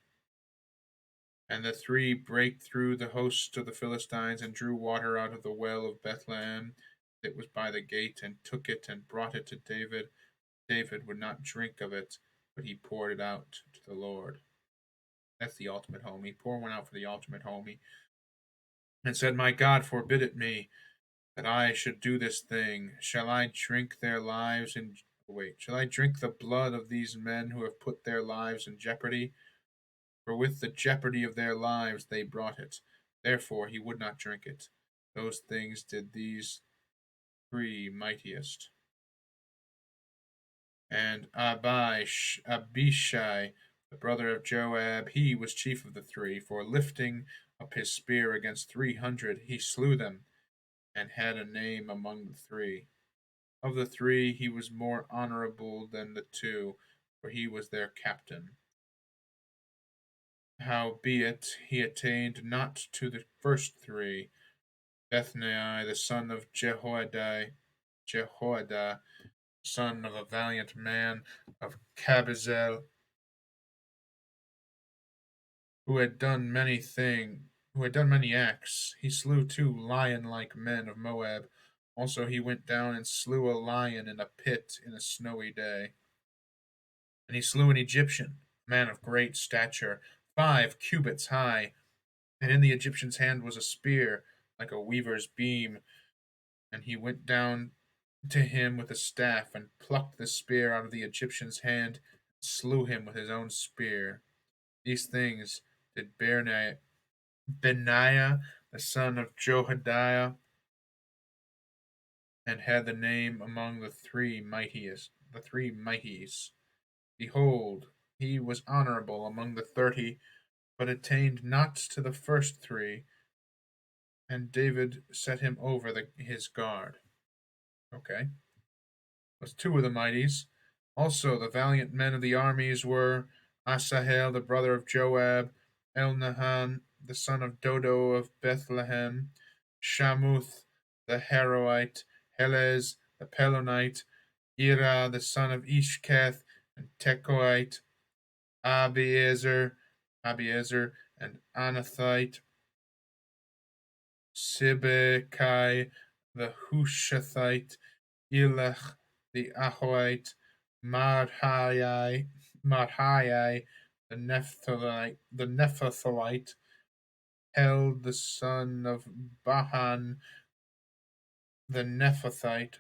And the 3 brake through the host of the Philistines, and drew water out of the well of Bethlehem that was by the gate, and took it and brought it to David. David would not drink of it, but he poured it out to the Lord. That's the ultimate homie. Pour one out for the ultimate homie. And said, My God, forbid it me, that I should do this thing. Shall I drink their lives in shall I drink the blood of these men who have put their lives in jeopardy? For with the jeopardy of their lives they brought it. Therefore he would not drink it. Those things did these 3 mightiest. And Abishai, the brother of Joab, he was chief of the 3, for lifting up his spear against 300, he slew them, and had a name among the 3. Of the 3, he was more honorable than the 2, for he was their captain. Howbeit, he attained not to the first 3. Bethnai, the son of Jehoiada, son of a valiant man of Kabizel, who had done many acts. He slew 2 lion-like men of Moab. Also he went down and slew a lion in a pit in a snowy day. And he slew an Egyptian, a man of great stature, 5 cubits high, and in the Egyptian's hand was a spear, like a weaver's beam. And he went down to him with a staff, and plucked the spear out of the Egyptian's hand, and slew him with his own spear. These things did Benaiah the son of Jehoiada, and had the name among the three mighties. Behold, he was honorable among the 30, but attained not to the first three, and David set him over his guard. Okay. Was two of the mighties. Also the valiant men of the armies were Asahel, the brother of Joab, Elnahan, the son of Dodo of Bethlehem, Shamuth, the Haroite, Helez, the Pelonite, Ira, the son of Ishketh, and Tekoite, Abiezer, and Anathite, Sibekai, the Hushathite, Elach, the Ahoite, Marhai, the Nephthalite, Held, the son of Bahan, the Nephathite,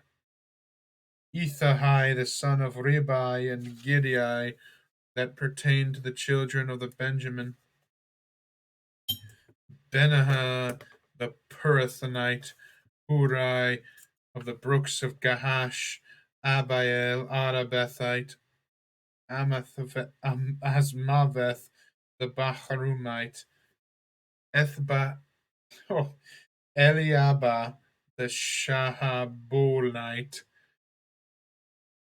Ethahai, the son of Ribai, and Gideai, that pertained to the children of the Benjamin, Benaiah, the Pirathonite, Hurai, of the brooks of Gahash, Abiel, Arabethite, Asmaveth, the Baharumite, Ethba, oh, Eliabah, the Shahabonite,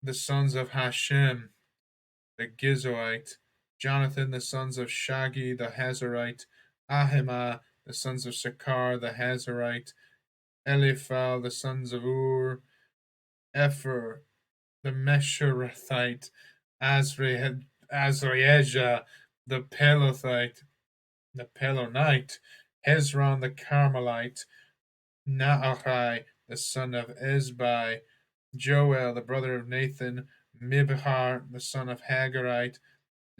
the sons of Hashem, the Gizoite, Jonathan, the sons of Shagi, the Hazarite, Ahimah, the sons of Sakar, the Hazarite, Eliphal, the sons of Ur, Epher, the Meshurathite, Azraeja, the Pelonite, Hezron the Carmelite, Naahai, the son of Ezbai, Joel, the brother of Nathan, Mibhar, the son of Hagarite,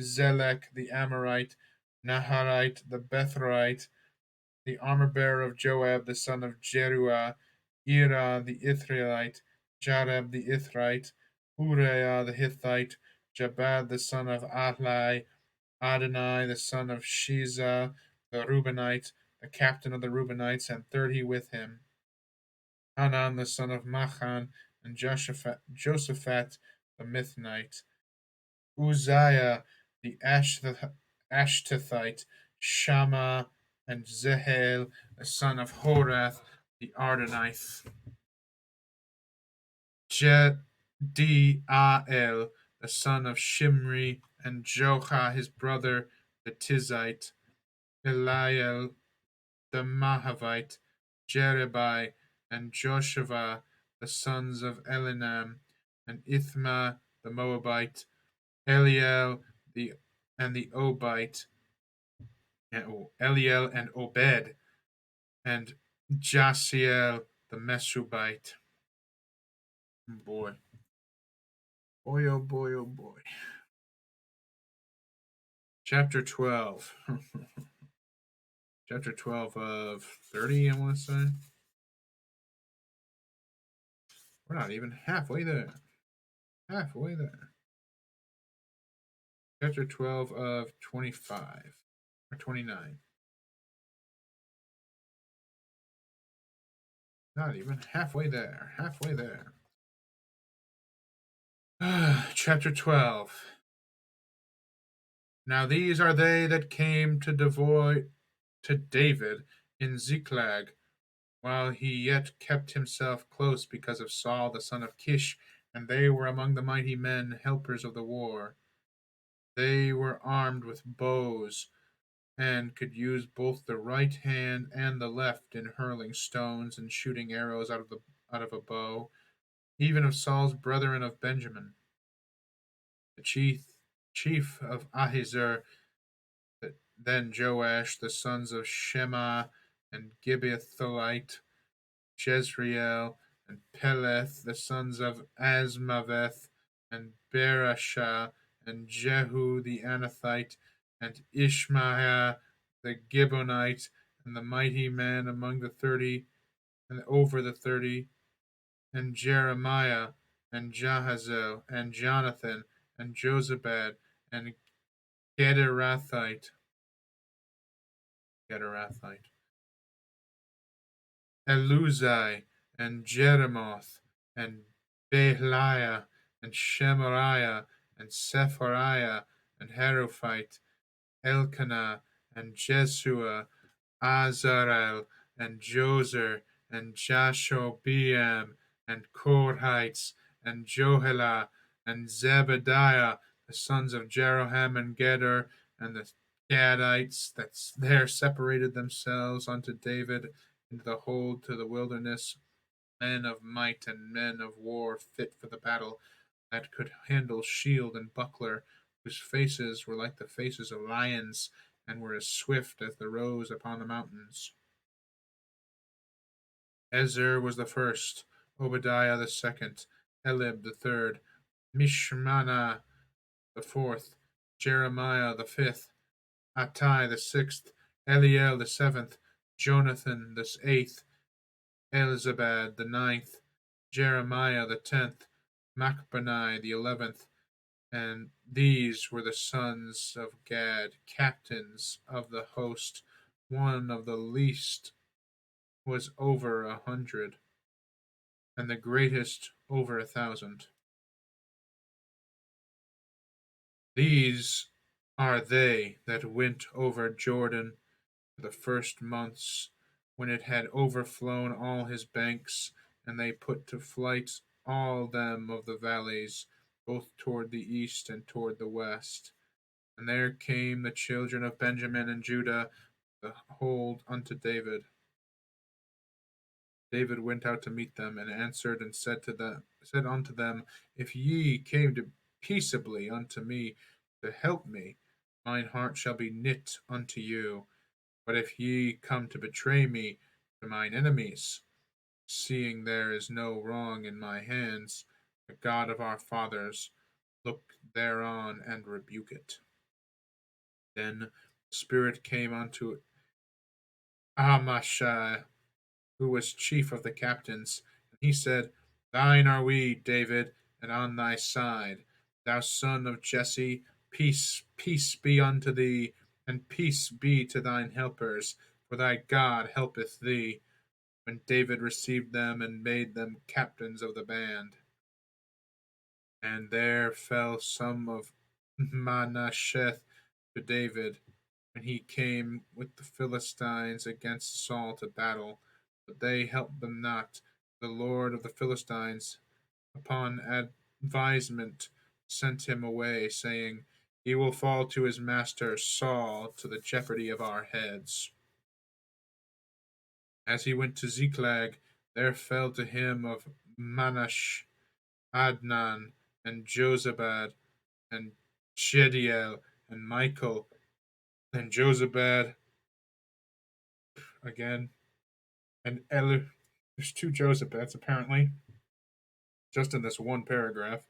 Zelek, the Amorite, Naharite, the Bethrite, the armor-bearer of Joab, the son of Jeruah, Ira, the Ithraelite, Jareb, the Ithrite, Uriah, the Hittite, Jabad, the son of Ahlai, Adonai, the son of Shiza, the Reubenite, the captain of the Reubenites, and 30 with him, Hanan, the son of Machan, and Josaphat, the Mithnite, Uzziah, the Ashtethite, Shammah, and Zehel, the son of Horath, the Ardonite, Jediael, the son of Shimri, and Jocha, his brother, the Tizite, Eliel, the Mahavite, Jerebai, and Joshua, the sons of Elinam, and Ithma, the Moabite, Eliel, the Obite, Eliel and Obed, and Jasiel, the Meshubite. Boy. Boy, oh boy, oh boy. Chapter 12. Chapter 12 of 30, I want to say. We're not even halfway there. Halfway there. Chapter 12 of 25. Or 29. Not even halfway there. Halfway there. Chapter 12. Now these are they that came to David in Ziklag, while he yet kept himself close because of Saul the son of Kish, and they were among the mighty men, helpers of the war. They were armed with bows, and could use both the right hand and the left in hurling stones and shooting arrows out of a bow, even of Saul's brethren of Benjamin. The chief of Ahiezer, then Joash, the sons of Shema, and Gibeathite, Jezreel, and Peleth, the sons of Asmaveth, and Berashah, and Jehu the Anathite, and Ishmaiah the Gibeonite, and the mighty men among the 30, and over the 30, and Jeremiah, and Jahaziel, and Jonathan, and Josabad, and Gederathite, Gederathite, Eluzai, and Jeremoth, and Behliah, and Shemariah, and Sephariah, and Herophite, Elkanah, and Jeshua, Azarel, and Jozer, and Jashobeam, and Korhites, and Johelah, and Zebediah, the sons of Jeroham and Geder, and the Gadites that there separated themselves unto David into the hold to the wilderness, men of might and men of war fit for the battle, that could handle shield and buckler, whose faces were like the faces of lions, and were as swift as the roes upon the mountains. Ezer was the first, Obadiah the second, Elib the third, Mishmana the fourth, Jeremiah the fifth, Attai the sixth, Eliel the seventh, Jonathan the eighth, Elzabad the ninth, Jeremiah the tenth, Machbanai the 11th, and these were the sons of Gad, captains of the host. One of the least was over 100, and the greatest over 1,000. These are they that went over Jordan for the first months, when it had overflown all his banks, and they put to flight all them of the valleys, both toward the east and toward the west. And there came the children of Benjamin and Judah, the hold unto David. David went out to meet them, and answered and said unto them, If ye came to peaceably unto me to help me, mine heart shall be knit unto you. But if ye come to betray me to mine enemies, seeing there is no wrong in my hands, the God of our fathers look thereon and rebuke it. Then the Spirit came unto Amashai, who was chief of the captains, and he said, Thine are we, David, and on thy side. Thou son of Jesse, peace, peace be unto thee, and peace be to thine helpers, for thy God helpeth thee. When David received them and made them captains of the band. And there fell some of Manasseh to David, when he came with the Philistines against Saul to battle, but they helped them not. The Lord of the Philistines, upon advisement, sent him away, saying, He will fall to his master Saul to the jeopardy of our heads. As he went to Ziklag, there fell to him of Manasseh Adnan, and Jozabad, and Jediel, and Michael, and Jozabad again, and Eli. There's two Josephs apparently, just in this one paragraph.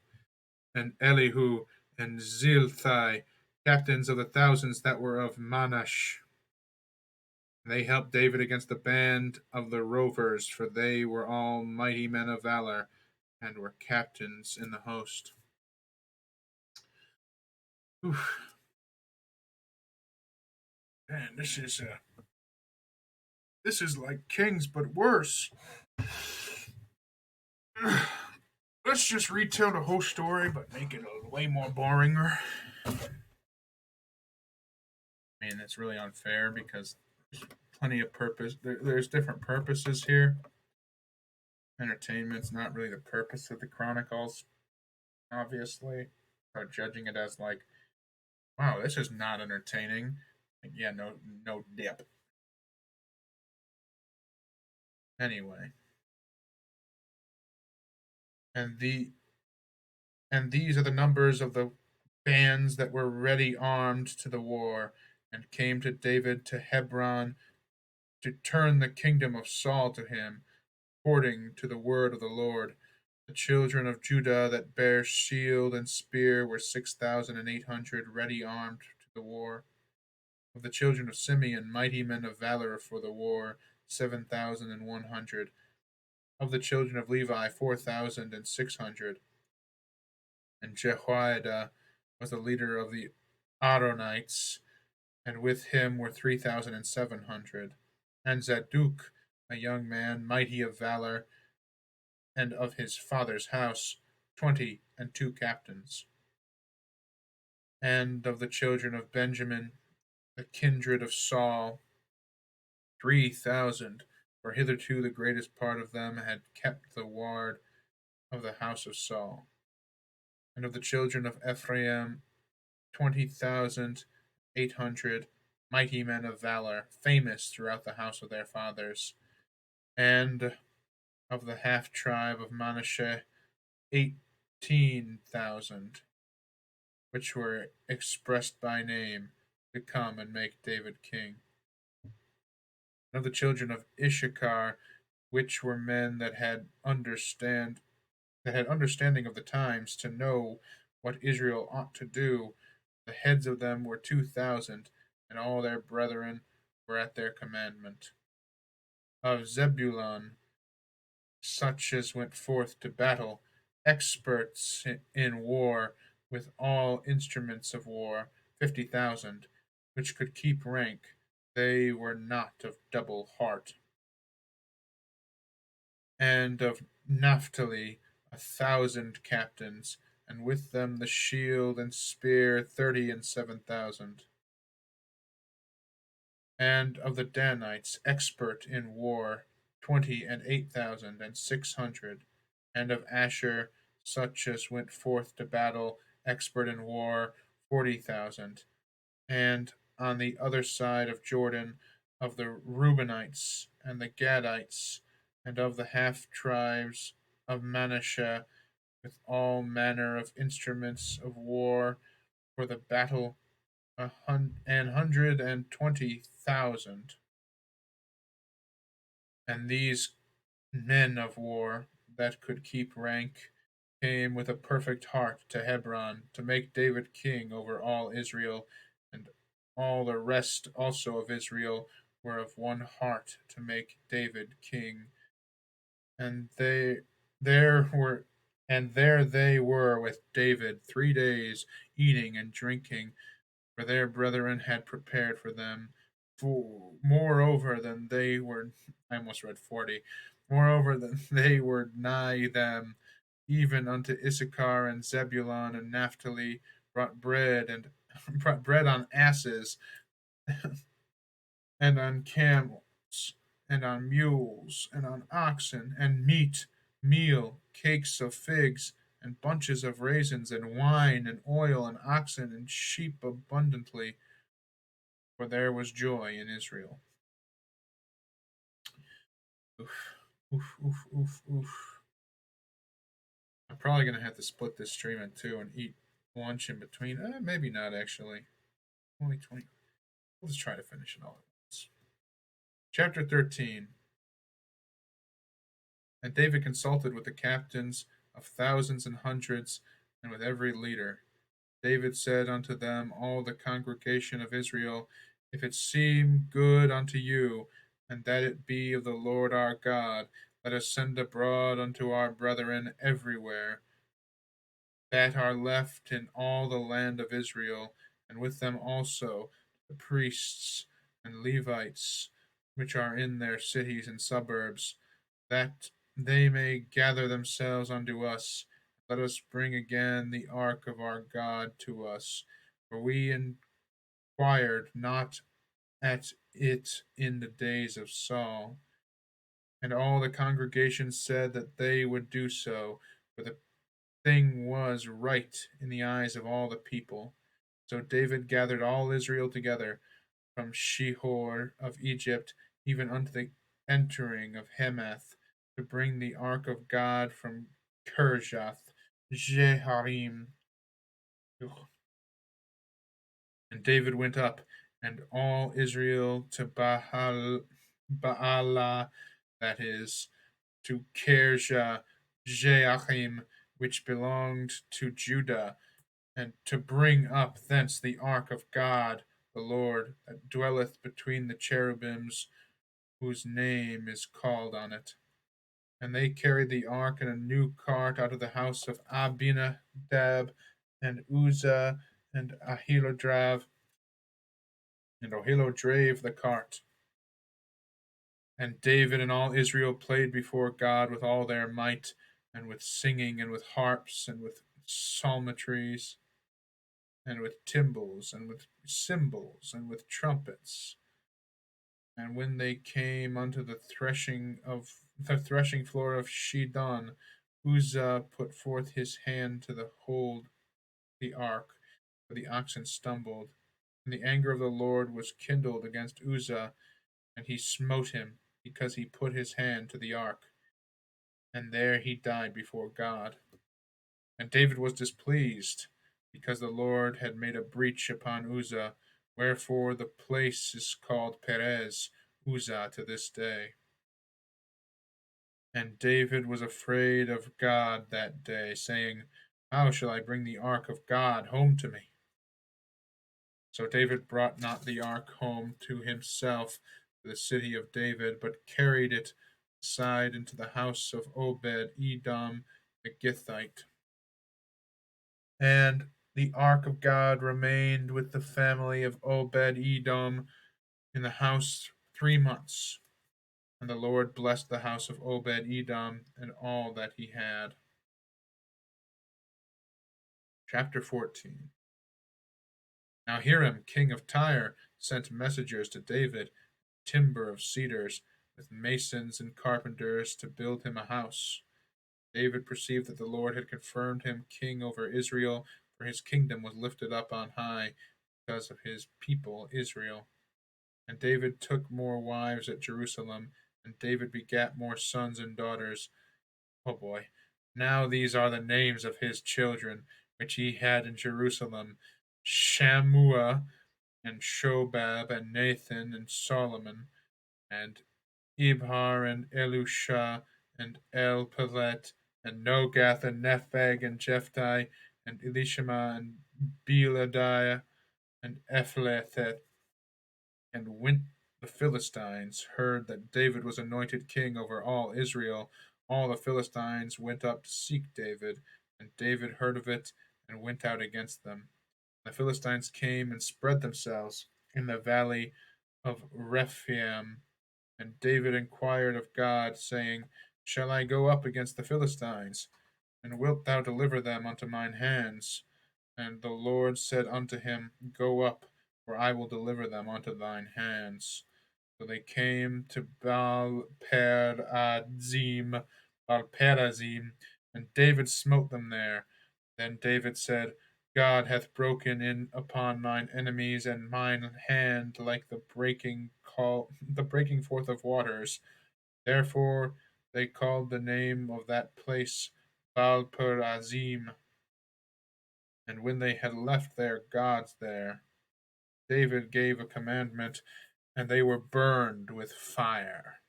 And Elihu and Zilthai, captains of the thousands that were of Manash. They helped David against the band of the rovers, for they were all mighty men of valor, and were captains in the host. Oof. Man, this is like Kings, but worse. Let's just retell the whole story, but make it a way more boring. I mean, it's really unfair because there's plenty of purpose. There's different purposes here. Entertainment's not really the purpose of the Chronicles, obviously. So judging it as like, wow, this is not entertaining. Like, yeah, no dip. Anyway, and these are the numbers of the bands that were ready armed to the war, and came to David to Hebron to turn the kingdom of Saul to him, according to the word of the Lord. The children of Judah that bare shield and spear were 6,800, ready armed to the war. Of the children of Simeon, mighty men of valor for the war, 7,100. of the children of Levi 4,600. And Jehoiada was the leader of the Aaronites, and with him were 3,700. And Zadok, a young man, mighty of valor, and of his father's house, 20 and 2 captains. And of the children of Benjamin, the kindred of Saul, 3,000, for hitherto the greatest part of them had kept the ward of the house of Saul. And of the children of Ephraim, 20,800, mighty men of valor, famous throughout the house of their fathers. And of the half tribe of Manasseh, 18,000, which were expressed by name, to come and make David king. And of the children of Issachar, which were men that had understanding of the times, to know what Israel ought to do. The heads of them were 2,000, and all their brethren were at their commandment. Of Zebulun, such as went forth to battle, experts in war, with all instruments of war, 50,000, which could keep rank. They were not of double heart. And of Naphtali, 1,000 captains, and with them the shield and spear, 37,000. And of the Danites, expert in war, 28,600. And of Asher, such as went forth to battle, expert in war, 40,000. And on the other side of Jordan, of the Reubenites and the Gadites, and of the half tribes of Manasseh, with all manner of instruments of war for the battle, 120,000. And these men of war that could keep rank came with a perfect heart to Hebron to make David king over all Israel, and all the rest also of Israel were of one heart to make David king. And there they were with David 3 days, eating and drinking, for their brethren had prepared for them. For moreover than they were, I almost read 40. Moreover than they were nigh them, even unto Issachar and Zebulun and Naphtali, brought bread and brought bread on asses and on camels and on mules and on oxen, and meat, meal, cakes of figs, and bunches of raisins, and wine, and oil, and oxen, and sheep abundantly, for there was joy in Israel. Oof, oof, oof, oof, oof. I'm probably going to have to split this stream in two and eat lunch in between. Maybe not, actually. Only 20. Let's try to finish it all at once. Chapter 13. And David consulted with the captains of thousands and hundreds, and with every leader. David said unto them, all the congregation of Israel, if it seem good unto you, and that it be of the Lord our God, let us send abroad unto our brethren everywhere that are left in all the land of Israel, and with them also the priests and Levites, which are in their cities and suburbs, that they may gather themselves unto us. Let us bring again the ark of our God to us, for we inquired not at it in the days of Saul. And all the congregation said that they would do so, for the thing was right in the eyes of all the people. So David gathered all Israel together from Shihor of Egypt even unto the entering of Hamath, to bring the ark of God from Kirjath Jeharim. And David went up, and all Israel, to Baalah, that is, to Kirjah Jeachim, which belonged to Judah, and to bring up thence the ark of God, the Lord, that dwelleth between the cherubims, whose name is called on it. And they carried the ark in a new cart out of the house of Abinadab and Uzzah and Ahilo drave the cart. And David and all Israel played before God with all their might, and with singing, and with harps, and with psalmistries, and with timbrels, and with cymbals, and with trumpets. And when they came unto the threshing floor of Shidon, Uzzah put forth his hand to hold the ark, for the oxen stumbled. And the anger of the Lord was kindled against Uzzah, and he smote him, because he put his hand to the ark. And there he died before God. And David was displeased, because the Lord had made a breach upon Uzzah, wherefore the place is called Perez Uzzah to this day. And David was afraid of God that day, saying, How shall I bring the ark of God home to me? So David brought not the ark home to himself to the city of David, but carried it aside into the house of Obed Edom the Gittite. And the ark of God remained with the family of Obed Edom in the house 3 months. And the Lord blessed the house of Obed Edom and all that he had. Chapter 14. Now Hiram, king of Tyre, sent messengers to David, timber of cedars, with masons and carpenters, to build him a house. David perceived that the Lord had confirmed him king over Israel, for his kingdom was lifted up on high because of his people Israel. And David took more wives at Jerusalem, and David begat more sons and daughters. Oh boy. Now these are the names of his children, which he had in Jerusalem: Shammua, and Shobab, and Nathan, and Solomon, and Ibhar, and Elusha, and Elpelet, and Nogath, and Nepheg, and Jephthah, and Elishama, and Beladiah, and Ephilethet. And when the Philistines heard that David was anointed king over all Israel, all the Philistines went up to seek David, and David heard of it and went out against them. The Philistines came and spread themselves in the valley of Rephaim, and David inquired of God, saying, Shall I go up against the Philistines? And wilt thou deliver them unto mine hands? And the Lord said unto him, Go up, for I will deliver them unto thine hands. So they came to Baal-perazim, and David smote them there. Then David said, God hath broken in upon mine enemies, and mine hand like the breaking forth of waters. Therefore they called the name of that place Baal-perazim. And when they had left their gods there, David gave a commandment, and they were burned with fire.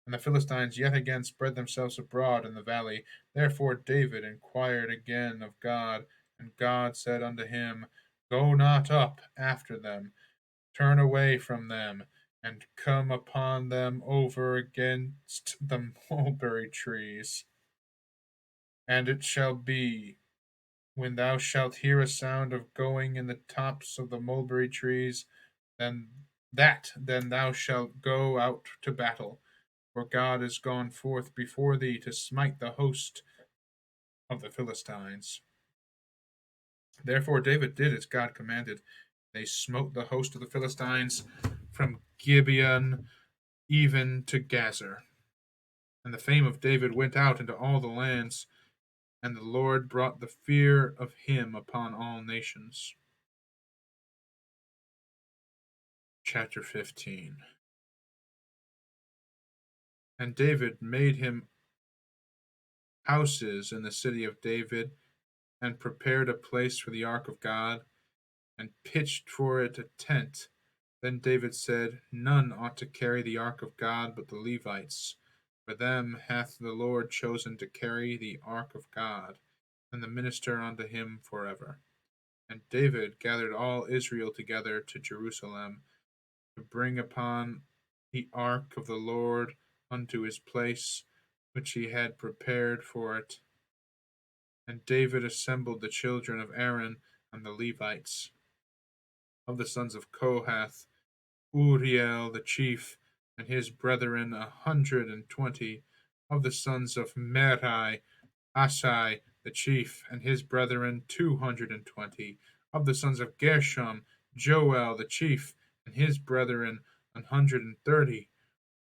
And the Philistines yet again spread themselves abroad in the valley. Therefore David inquired again of God, and God said unto him, Go not up after them, turn away from them, and come upon them over against the mulberry trees. And it shall be, when thou shalt hear a sound of going in the tops of the mulberry trees, then thou shalt go out to battle, for God is gone forth before thee to smite the host of the Philistines. Therefore David did as God commanded. They smote the host of the Philistines from Gibeon even to Gazer. And the fame of David went out into all the lands, and the Lord brought the fear of him upon all nations. Chapter 15. And David made him houses in the city of David, and prepared a place for the ark of God, and pitched for it a tent. Then David said, None ought to carry the ark of God but the Levites. For them hath the Lord chosen to carry the ark of God, and the minister unto him forever. And David gathered all Israel together to Jerusalem, to bring upon the ark of the Lord unto his place, which he had prepared for it. And David assembled the children of Aaron and the Levites. Of the sons of Kohath, Uriel the chief, and his brethren 120. Of the sons of Merari, Asai the chief, and his brethren 220. Of the sons of Gershom, Joel the chief, and his brethren 130.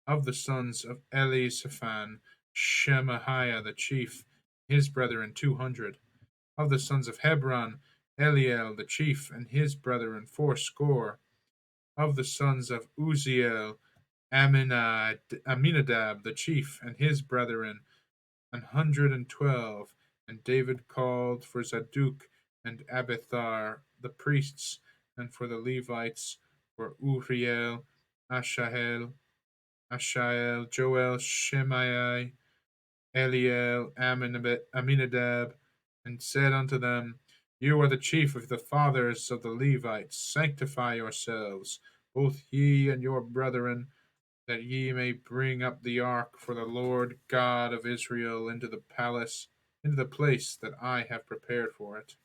Of the sons of Elisaphan, Shemaiah the chief, his brethren 200. Of the sons of Hebron, Eliel the chief, and his brethren fourscore. Of the sons of Uzziel, Aminadab the chief, and his brethren 112. And David called for Zadok and Abiathar the priests, and for the Levites were Uriel, Ashael, Joel, Shemaiah, Eliel, Aminadab, and said unto them, You are the chief of the fathers of the Levites. Sanctify yourselves, both ye and your brethren, that ye may bring up the ark for the Lord God of Israel into the palace, into the place that I have prepared for it.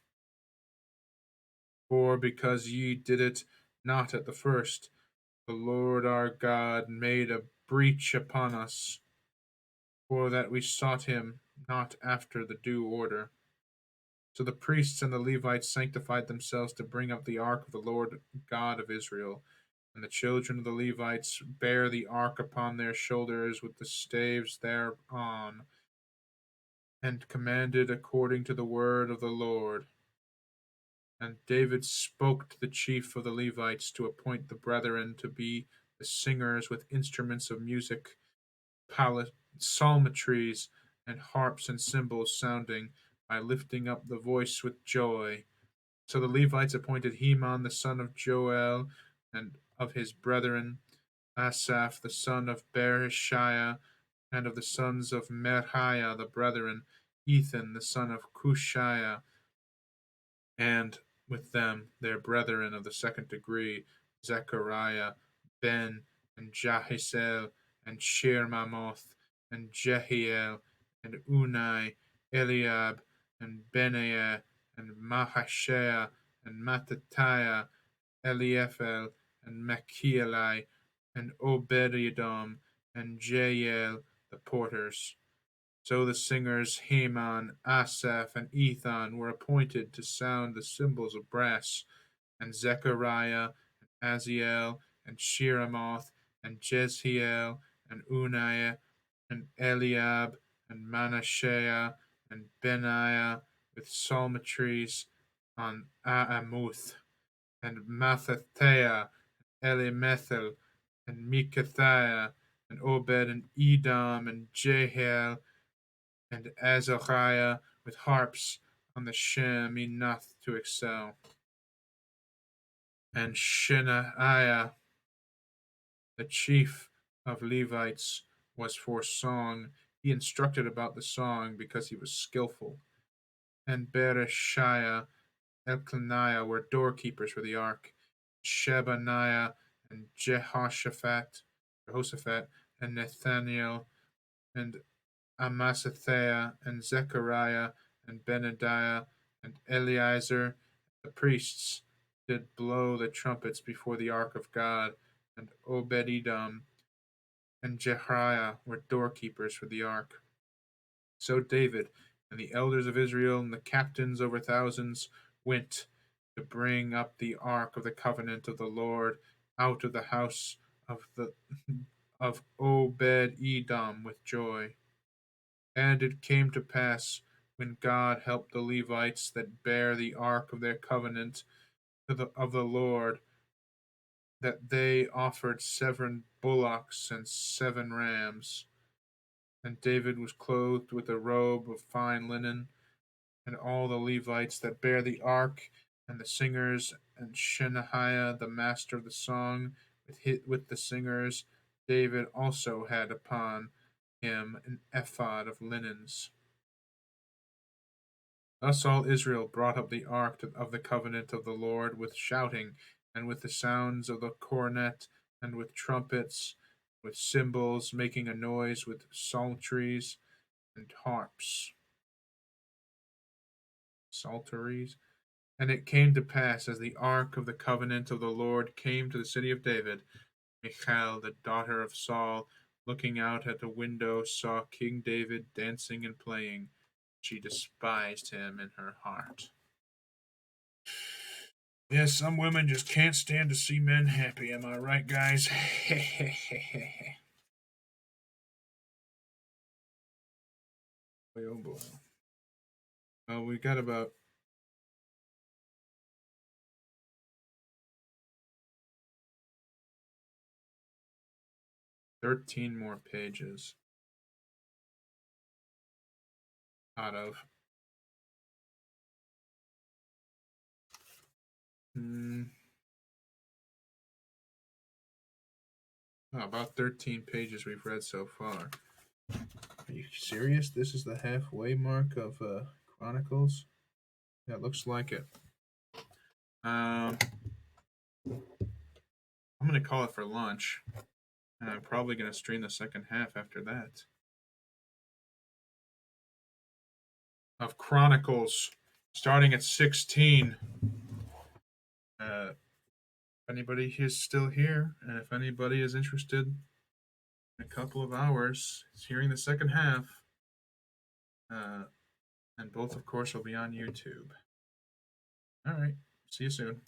For because ye did it not at the first, the Lord our God made a breach upon us, for that we sought him not after the due order. So the priests and the Levites sanctified themselves to bring up the ark of the Lord God of Israel. And the children of the Levites bare the ark upon their shoulders with the staves thereon, and commanded according to the word of the Lord. And David spoke to the chief of the Levites to appoint the brethren to be the singers with instruments of music, psalmistries, and harps and cymbals sounding, by lifting up the voice with joy. So the Levites appointed Heman the son of Joel, and of his brethren, Asaph the son of Berechiah, and of the sons of Merhiah the brethren, Ethan the son of Cushiah, and with them their brethren of the second degree, Zechariah, Ben, and Jahisel, and Shirmamoth, and Jehiel, and Unai, Eliab, and Benaiah, and Mahashea, and Mattathiah, Eliaphel, and Machielai, and Obed-Edom, and Jael, the porters. So the singers Heman, Asaph, and Ethan were appointed to sound the cymbals of brass, and Zechariah, and Aziel, and Shiramoth, and Jeziel, and Unai, and Eliab, and Manasseh, and Benaiah, with psalmistries on Aamuth, and Mattathiah, Elimethel, and Micathiah, and Obed, and Edom, and Jehiel, and Azariah with harps on the Sheminath to excel. And Shenaiah, the chief of Levites, was for song. He instructed about the song because he was skillful. And Berechiah, Elkaniah were doorkeepers for the ark. Shebaniah and Jehoshaphat, and Nathaniel, and Amasathiah, and Zechariah, and Benadiah, and Eleazar, the priests, did blow the trumpets before the ark of God, and Obed-Edom and Jehiah were doorkeepers for the ark. So David and the elders of Israel and the captains over thousands went to bring up the ark of the covenant of the Lord out of the house of Obed-Edom with joy. And it came to pass, when God helped the Levites that bear the ark of their covenant of the Lord, that they offered 7 bullocks and 7 rams. And David was clothed with a robe of fine linen, and all the Levites that bear the ark, and the singers, and Shemaiah the master of the song, with the singers. David also had upon him an ephod of linens. Thus all Israel brought up the ark of the covenant of the Lord with shouting, and with the sounds of the cornet, and with trumpets, with cymbals, making a noise with psalteries. and harps, psalteries. And it came to pass, as the ark of the covenant of the Lord came to the city of David, Michal, the daughter of Saul, looking out at the window, saw King David dancing and playing. She despised him in her heart. Yeah, some women just can't stand to see men happy. Am I right, guys? Oh boy. Well, we got about 13 more pages out of about 13 pages we've read so far. Are you serious? This is the halfway mark of Chronicles? Yeah, it looks like it. I'm going to call it for lunch, and I'm probably going to stream the second half after that. Of Chronicles, starting at 16. If anybody is still here, and if anybody is interested in a couple of hours, hearing the second half, and both, of course, will be on YouTube. All right. See you soon.